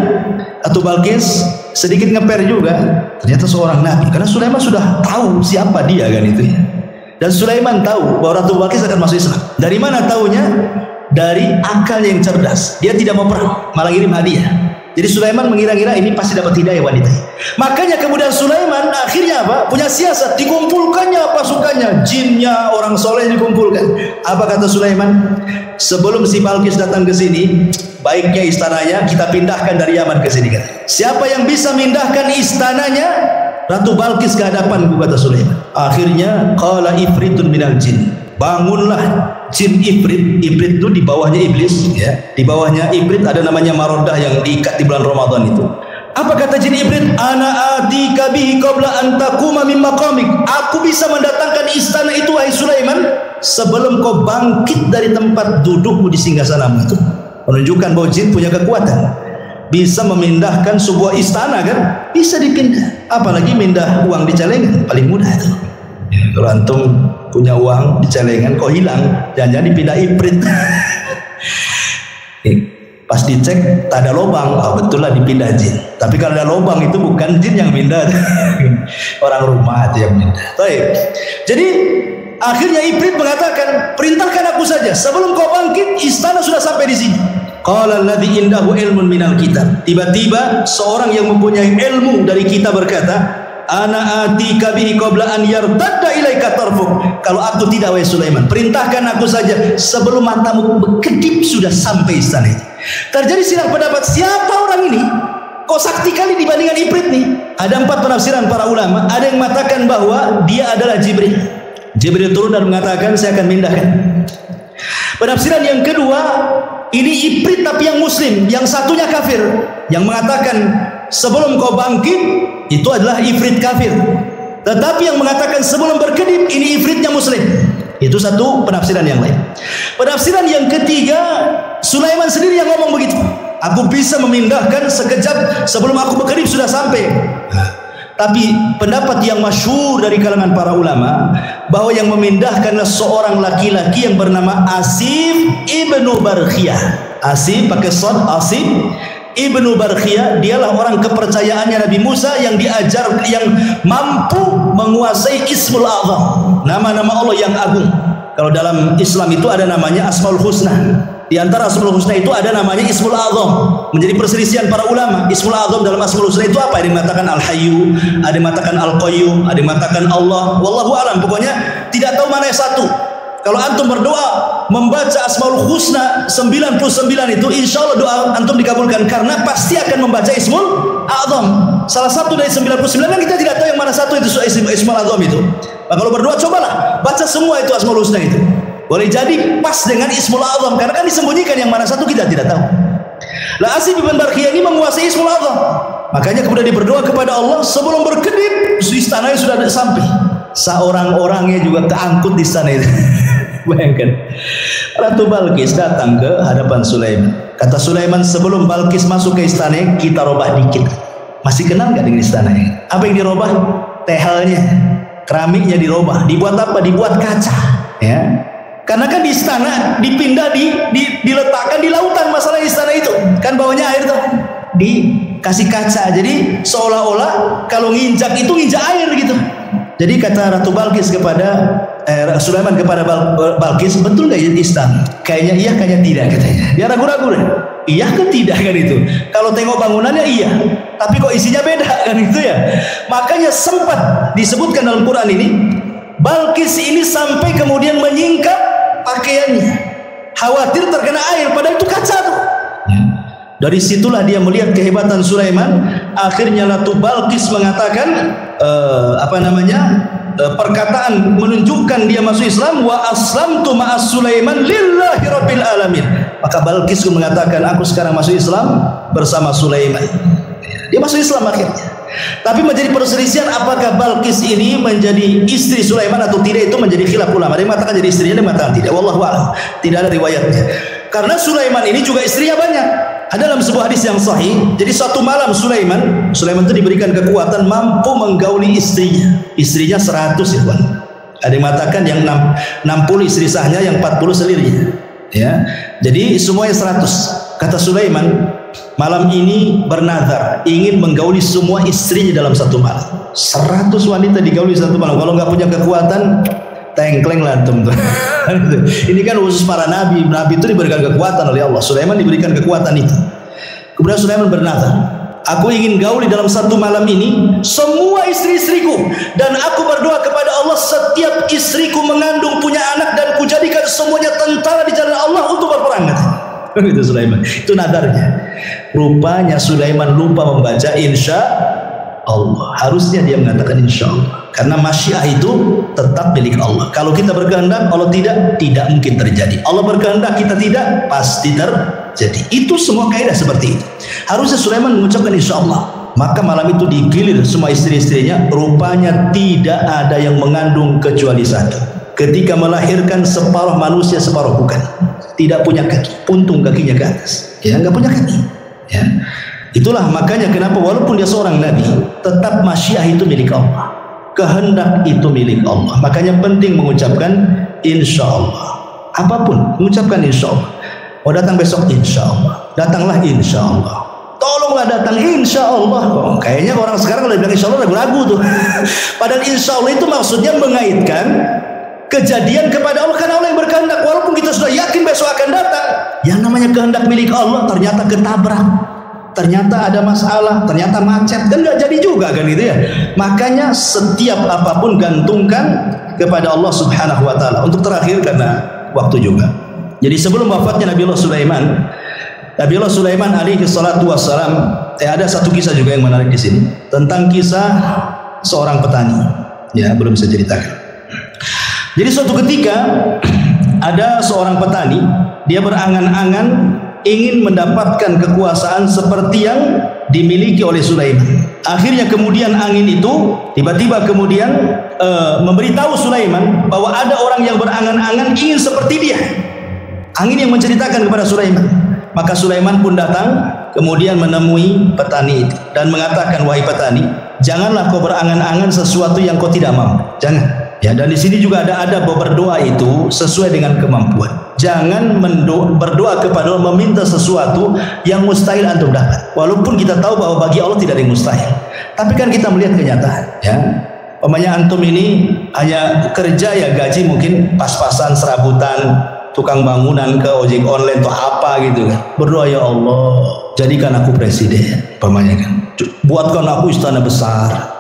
Ratu Balkis sedikit ngeper juga, ternyata seorang nabi, karena Sulaiman sudah tahu siapa dia kan itu ya. Dan Sulaiman tahu bahwa Ratu Balkis akan masuk Islam. Dari mana tahunya? Dari akal yang cerdas. Dia tidak mau perang, malah ngirim hadiah. Jadi Sulaiman mengira-ngira ini pasti dapat hidayah wanita. Makanya kemudian Sulaiman akhirnya apa? Punya siasat, dikumpulkannya pasukannya, jinnya, orang soleh dikumpulkan. Apa kata Sulaiman? Sebelum si Balkis datang ke sini, baiknya istananya kita pindahkan dari Yaman ke sini. Siapa yang bisa mindahkan istananya Ratu Balkis ke hadapanku, kata Sulaiman. Akhirnya qala ifritun minal jin. Bangunlah jin Ifrit. Ifrit itu di bawahnya iblis ya. Di bawahnya Ifrit ada namanya Marodah yang diikat di bulan Ramadan itu. Apa kata jin Ifrit? Ana atika bihi qabla an taquma min maqamik. Aku bisa mendatangkan istana itu, wahai Sulaiman, sebelum kau bangkit dari tempat dudukmu di singgasanamu itu. Menunjukkan bahwa jin punya kekuatan, bisa memindahkan sebuah istana kan, bisa dipindah. Apalagi mindah uang di celengan, paling mudah itu. Ya, kalau antum punya uang di celengan kok hilang, jangan-jangan dipindah Ifrit. Pas dicek tak ada lubang, betul lah dipindah jin. Tapi kalau ada lubang itu bukan jin yang pindah, orang rumah itu yang pindah. Baik. Jadi akhirnya Ifrit mengatakan, perintahkan aku saja, sebelum kau bangkit istana sudah sampai di sini. Qala alladzi indahu ilmun minal kitab. Tiba-tiba seorang yang mempunyai ilmu dari kitab berkata, ana atika bihi qabla an yartadda ilaika tarfuk. Kalau aku tidak, wahai Sulaiman, perintahkan aku saja sebelum matamu berkedip sudah sampai istana itu. Terjadi silang pendapat, siapa orang ini? Kok sakti kali dibandingkan Ifrit nih? Ada 4 penafsiran para ulama. Ada yang mengatakan bahwa dia adalah Jibril. Jibril turun dan mengatakan, saya akan mindahkan. Penafsiran yang kedua, ini Ifrit tapi yang muslim, yang satunya kafir, yang mengatakan sebelum kau bangkit itu adalah Ifrit kafir. Tetapi yang mengatakan sebelum berkedip ini Ifritnya muslim. Itu satu penafsiran yang lain. Penafsiran yang ketiga, Sulaiman sendiri yang ngomong begitu. Aku bisa memindahkan sekejap sebelum aku berkedip sudah sampai. Tapi pendapat yang masyhur dari kalangan para ulama bahwa yang memindahkanlah seorang laki-laki yang bernama Asif ibnu Barkhiyah. Asif pakai shad, Asif ibnu Barkhiyah, dialah orang kepercayaannya Nabi Musa yang diajar, yang mampu menguasai Ismul A'zam, nama-nama Allah yang agung. Kalau dalam Islam itu ada namanya Asmaul Husna. Di antara Asmaul Husna itu ada namanya Ismul A'zam. Menjadi perselisihan para ulama. Ismul A'zam dalam Asmaul Husna itu apa? Ada yang mengatakan Al-Hayyu, ada yang mengatakan Al-Qayyum, ada yang mengatakan Allah. Wallahu a'lam. Pokoknya tidak tahu mana yang satu. Kalau antum berdoa membaca Asmaul Husna 99 itu, insya Allah doa antum dikabulkan, karena pasti akan membaca Ismul A'zam. Salah satu dari 99 kan kita tidak tahu yang mana satu itu Ismul A'zam itu. Nah, kalau berdoa cobalah baca semua itu Asmaul Husna itu. Boleh jadi pas dengan Ismul A'zam, karena kan disembunyikan yang mana satu kita tidak tahu. Lah Asif bin Barkhiyah ini menguasai Ismul A'zam. Makanya kemudian dia berdoa kepada Allah sebelum berkedip istananya sudah sampai. Seorang-orangnya juga keangkut di sana itu. Bayangkan, Ratu Balkis datang ke hadapan Sulaiman. Kata Sulaiman, sebelum Balkis masuk ke istana kita robah dikit. Masih kenal nggak dengan istananya? Apa yang dirobah? Tehelnya, keramiknya dirobah. Dibuat apa? Dibuat kaca. Ya, Karena kan di istana dipindah diletakkan di lautan, masalah istana itu kan bawahnya air tuh, dikasih kaca, jadi seolah-olah kalau nginjak itu nginjak air gitu. Jadi kata Ratu Balkis kepada Sulaiman kepada Balkis, betul nggak ya istana? Kayaknya iya, kayaknya tidak katanya. Dia ragu-ragu deh. Iya ke tidak kan itu? Kalau tengok bangunannya iya, tapi kok isinya beda kan itu ya. Makanya sempat disebutkan dalam Quran ini, Balkis ini sampai kemudian menyingkap pakaiannya, khawatir terkena air, padahal itu kaca tuh. Dari situlah dia melihat kehebatan Sulaiman. Akhirnya Ratu Balkis mengatakan perkataan menunjukkan dia masuk Islam, wa aslamtu ma'as Sulaiman lillahi rabbil alamin. Maka Balkis pun mengatakan, aku sekarang masuk Islam bersama Sulaiman. Dia masuk Islam akhirnya. Tapi menjadi perselisihan apakah Balkis ini menjadi istri Sulaiman atau tidak, itu menjadi khilaf ulama. Ada yang mengatakan jadi istrinya, ada yang mengatakan tidak. Wallahu a'lam. Tidak ada riwayatnya. Karena Sulaiman ini juga istrinya banyak. Ada dalam sebuah hadis yang sahih. Jadi suatu malam Sulaiman itu diberikan kekuatan mampu menggauli istrinya. Istrinya 100 ya Tuhan. Ada yang mengatakan yang 60 istri sahnya, yang 40 selirnya. Ya. Jadi semuanya 100. Kata Sulaiman, malam ini bernazar ingin menggauli semua istrinya dalam satu malam. 100 wanita digauli satu malam. Kalau nggak punya kekuatan, tengkleng lah antum tuh. Ini kan khusus para nabi. Nabi itu diberikan kekuatan oleh Allah. Sulaiman diberikan kekuatan itu. Kemudian Sulaiman bernazar, aku ingin gauli dalam satu malam ini semua istri-istriku, dan aku berdoa kepada Allah setiap istriku mengandung punya anak, dan kujadikan semuanya tentara di jalan Allah untuk berperang. Itu Sulaiman. Itu nadarnya. Rupanya Sulaiman lupa membaca insya Allah. Harusnya dia mengatakan insya Allah. Karena masyiah itu tetap milik Allah. Kalau kita berkehendak, Allah tidak mungkin terjadi. Allah berkehendak, kita tidak, pasti terjadi. Itu semua kaidah seperti itu. Harusnya Sulaiman mengucapkan insya Allah. Maka malam itu digilir semua istri-istrinya. Rupanya tidak ada yang mengandung kecuali satu. Ketika melahirkan, separuh manusia, separuh bukan. Tidak punya kaki, puntung kakinya ke atas. Ya, nggak punya kaki. Ya. Itulah makanya kenapa walaupun dia seorang nabi, tetap masyiah itu milik Allah. Kehendak itu milik Allah. Makanya penting mengucapkan insya Allah. Apapun, mengucapkan insya Allah. Mau datang besok, insya Allah. Datanglah insya Allah. Tolonglah datang insya Allah. Oh, kayaknya orang sekarang kalau bilang insya Allah ragu-ragu tuh. Padahal insya Allah itu maksudnya mengaitkan kejadian kepada Allah, karena Allah yang berkehendak. Walaupun kita sudah yakin besok akan datang, yang namanya kehendak milik Allah ternyata ketabrak, ternyata ada masalah, ternyata macet, kan nggak jadi juga kan gitu ya. Makanya setiap apapun gantungkan kepada Allah Subhanahu wa taala. Untuk terakhir karena waktu juga. Jadi sebelum wafatnya Nabiullah Sulaiman alaihi salatu wassalam, ada satu kisah juga yang menarik di sini tentang kisah seorang petani. Ya, belum saya ceritakan. Jadi suatu ketika ada seorang petani, dia berangan-angan ingin mendapatkan kekuasaan seperti yang dimiliki oleh Sulaiman. Akhirnya kemudian angin itu tiba-tiba kemudian memberitahu Sulaiman bahwa ada orang yang berangan-angan ingin seperti dia. Angin yang menceritakan kepada Sulaiman. Maka Sulaiman pun datang kemudian menemui petani itu dan mengatakan, wahai petani, janganlah kau berangan-angan sesuatu yang kau tidak mampu. Jangan. Ya, dan di sini juga ada adab bahwa berdoa itu sesuai dengan kemampuan. Jangan berdoa kepada Allah meminta sesuatu yang mustahil antum dapat. Walaupun kita tahu bahwa bagi Allah tidak ada yang mustahil. Tapi kan kita melihat kenyataan, ya. Umpamanya antum ini hanya kerja ya gaji mungkin pas-pasan, serabutan, tukang bangunan ke ojek online atau apa gitu kan. Berdoa, ya Allah, jadikan aku presiden, umpamanya kan. Buatkan aku istana besar.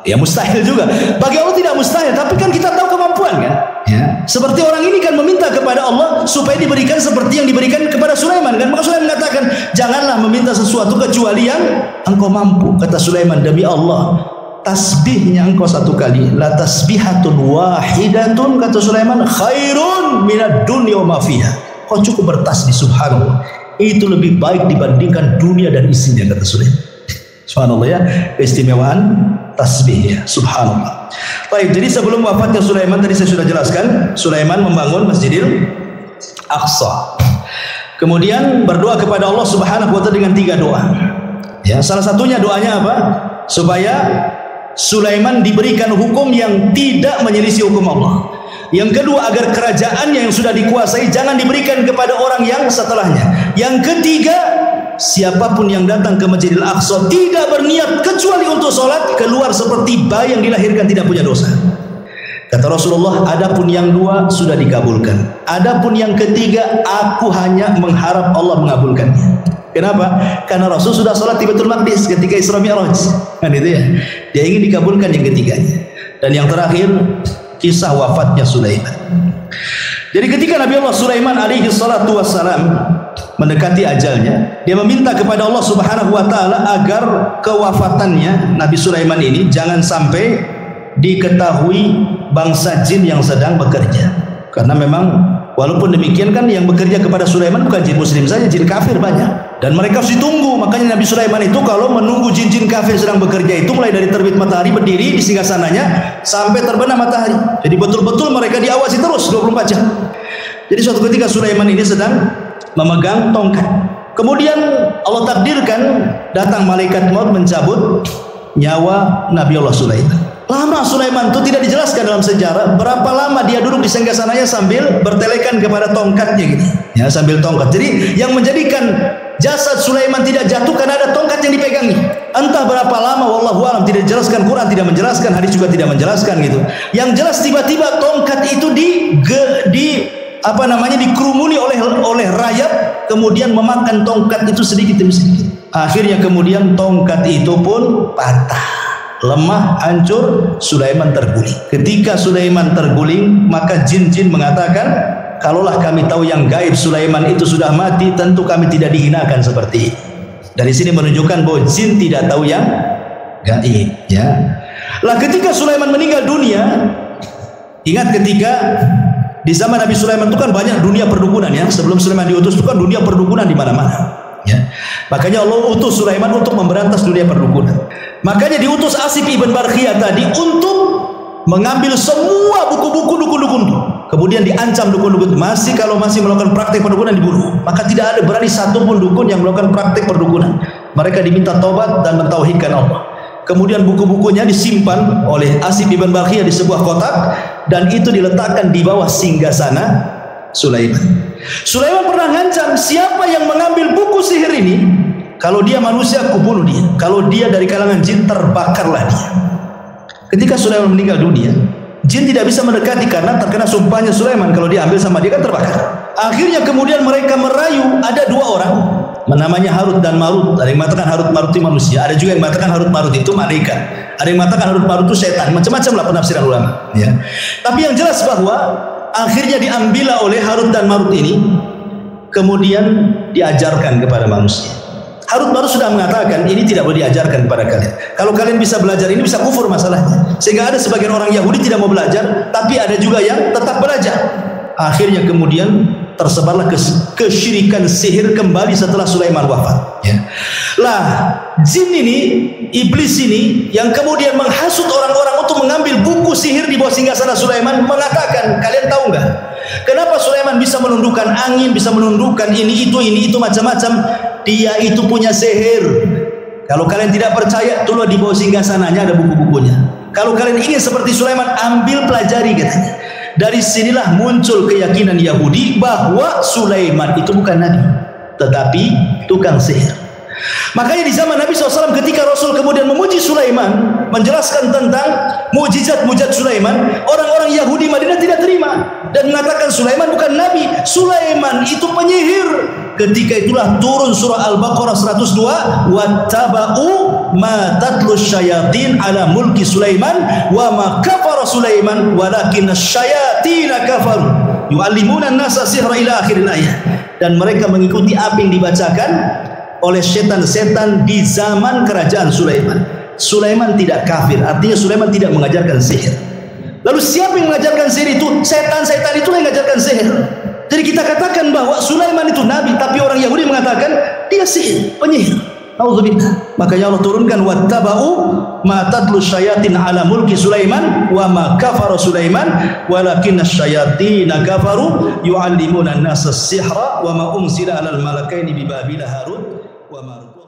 Ya mustahil juga. Bagi Allah tidak mustahil, tapi kan kita tahu kemampuan kan. Ya. Seperti orang ini kan meminta kepada Allah supaya diberikan seperti yang diberikan kepada Sulaiman kan. Maka Sulaiman mengatakan, janganlah meminta sesuatu kecuali yang engkau mampu. Kata Sulaiman, demi Allah, tasbihnya engkau satu kali, la tasbihatun wahidatun, kata Sulaiman, khairun minad dunya wa ma fiha. Kau cukup bertasbih, subhanallah, itu lebih baik dibandingkan dunia dan isinya, kata Sulaiman. Subhanallah ya, keistimewaan tasbih ya, subhanallah. Baik, jadi sebelum wafatnya Sulaiman tadi saya sudah jelaskan, Sulaiman membangun Masjidil Aqsa. Kemudian berdoa kepada Allah Subhanahu wa taala dengan 3 doa. Ya, salah satunya doanya apa? Supaya Sulaiman diberikan hukum yang tidak menyelisih hukum Allah. Yang kedua, agar kerajaannya yang sudah dikuasai jangan diberikan kepada orang yang setelahnya. Yang ketiga, siapapun yang datang ke Masjidil Aqsa tidak berniat kecuali untuk sholat, keluar seperti bayi yang dilahirkan tidak punya dosa. Kata Rasulullah, adapun yang dua sudah dikabulkan. Adapun yang ketiga, aku hanya mengharap Allah mengabulkannya. Kenapa? Karena Rasul sudah sholat di Baitul Maqdis ketika Isra Mi'raj. Kan itu ya. Dia ingin dikabulkan yang ketiganya. Dan yang terakhir, kisah wafatnya Sulaiman. Jadi ketika Nabi Allah Sulaiman alaihi salatu wassalam mendekati ajalnya, dia meminta kepada Allah Subhanahu wa taala agar kewafatannya Nabi Sulaiman ini jangan sampai diketahui bangsa jin yang sedang bekerja. Karena memang walaupun demikian kan yang bekerja kepada Sulaiman bukan jin muslim saja, jin kafir banyak. Dan mereka harus ditunggu. Makanya Nabi Sulaiman itu kalau menunggu jin-jin kafir sedang bekerja itu mulai dari terbit matahari berdiri di singgasananya sampai terbenam matahari. Jadi betul-betul mereka diawasi terus 24 jam. Jadi suatu ketika Sulaiman ini sedang memegang tongkat. Kemudian Allah takdirkan datang malaikat maut mencabut nyawa Nabi Allah Sulaiman. Lama Sulaiman itu tidak dijelaskan dalam sejarah berapa lama dia duduk di singgasananya sambil bertelekan kepada tongkatnya gitu. Ya, sambil tongkat. Jadi yang menjadikan jasad Sulaiman tidak jatuh karena ada tongkat yang dipegangi. Entah berapa lama, wallahu a'lam, tidak dijelaskan, Quran tidak menjelaskan, hadis juga tidak menjelaskan gitu. Yang jelas tiba-tiba tongkat itu dikerumuni oleh rayap, kemudian memakan tongkat itu sedikit demi sedikit. Akhirnya kemudian tongkat itu pun patah. Lemah, hancur, Sulaiman terguling. Ketika Sulaiman terguling, maka jin-jin mengatakan, kalaulah kami tahu yang gaib Sulaiman itu sudah mati, tentu kami tidak dihinakan seperti ini. Dari sini menunjukkan bahwa jin tidak tahu yang gaib, ya. Lah ketika Sulaiman meninggal dunia, ingat ketika di zaman Nabi Sulaiman itu kan banyak dunia perdukunan ya. Sebelum Sulaiman diutus itu kan dunia perdukunan di mana-mana. Ya. Makanya Allah utus Sulaiman untuk memberantas dunia perdukunan. Makanya diutus Asif ibn Barkhiyah tadi untuk mengambil semua buku-buku dukun-dukun itu. Kemudian diancam dukun-dukun itu. Kalau masih melakukan praktik perdukunan dibunuh. Maka tidak ada berani satu pun dukun yang melakukan praktik perdukunan. Mereka diminta taubat dan mentauhidkan Allah. Kemudian buku-bukunya disimpan oleh Asif ibn Barkhiyah di sebuah kotak dan itu diletakkan di bawah singgasana Sulaiman. Sulaiman pernah ngancam, siapa yang mengambil buku sihir ini, kalau dia manusia aku bunuh dia, kalau dia dari kalangan jin terbakarlah dia. Ketika Sulaiman meninggal dunia, jin tidak bisa mendekati karena terkena sumpahnya Sulaiman, kalau dia ambil sama dia kan terbakar. Akhirnya kemudian mereka merayu, ada dua orang namanya Harut dan Marut. Ada yang mengatakan Harut Marut itu manusia, ada juga yang mengatakan Harut Marut itu malaikat, ada yang mengatakan Harut Marut itu setan, macam-macam lah penafsiran ulama ya. Tapi yang jelas bahwa akhirnya diambillah oleh Harut dan Marut ini, kemudian diajarkan kepada manusia. Harut Marut sudah mengatakan ini tidak boleh diajarkan kepada kalian. Kalau kalian bisa belajar ini bisa kufur masalahnya. Sehingga ada sebagian orang Yahudi tidak mau belajar, tapi ada juga yang tetap belajar. Akhirnya kemudian tersebarlah kesyirikan sihir kembali setelah Sulaiman wafat. Ya. Lah jin ini, iblis ini yang kemudian menghasut orang-orang untuk mengambil buku sihir di bawah singgasana Sulaiman mengatakan, kalian tahu nggak? Kenapa Sulaiman bisa menundukkan angin, bisa menundukkan ini itu macam-macam? Dia itu punya sihir. Kalau kalian tidak percaya, tolong di bawah singgasananya ada buku-bukunya. Kalau kalian ingin seperti Sulaiman, ambil pelajari katanya. Dari sinilah muncul keyakinan Yahudi bahwa Sulaiman itu bukan nabi, tetapi tukang sihir. Makanya di zaman Nabi SAW ketika Rasul kemudian memuji Sulaiman, menjelaskan tentang mujizat-mujizat Sulaiman, orang-orang Yahudi Madinah tidak terima dan mengatakan Sulaiman bukan nabi, Sulaiman itu penyihir. Ketika itulah turun surah Al-Baqarah 102, wattaba'u ma tatlu syayatin ala mulki Sulaiman wa ma kafara Sulaiman walakin asyayatin kafaru yu'allimuna an-nasa sihra ila akhiril ayat. Dan mereka mengikuti apa yang dibacakan oleh setan-setan di zaman kerajaan Sulaiman. Sulaiman tidak kafir, artinya Sulaiman tidak mengajarkan sihir. Lalu siapa yang mengajarkan sihir itu? Setan-setan itulah yang mengajarkan sihir. Jadi kita katakan bahwa Sulaiman itu nabi, tapi orang Yahudi mengatakan dia sihir, penyihir. Nauzubillah. Makanya Allah turunkan wattaba'u ma tatlu syayatin ala mulki Sulaiman wa ma kafara Sulaiman walakinna syayatin kafaru yu'allimuna an-nasa as-sihra wa ma unzila 'alal malakaini bi Babila Harut wa Marut.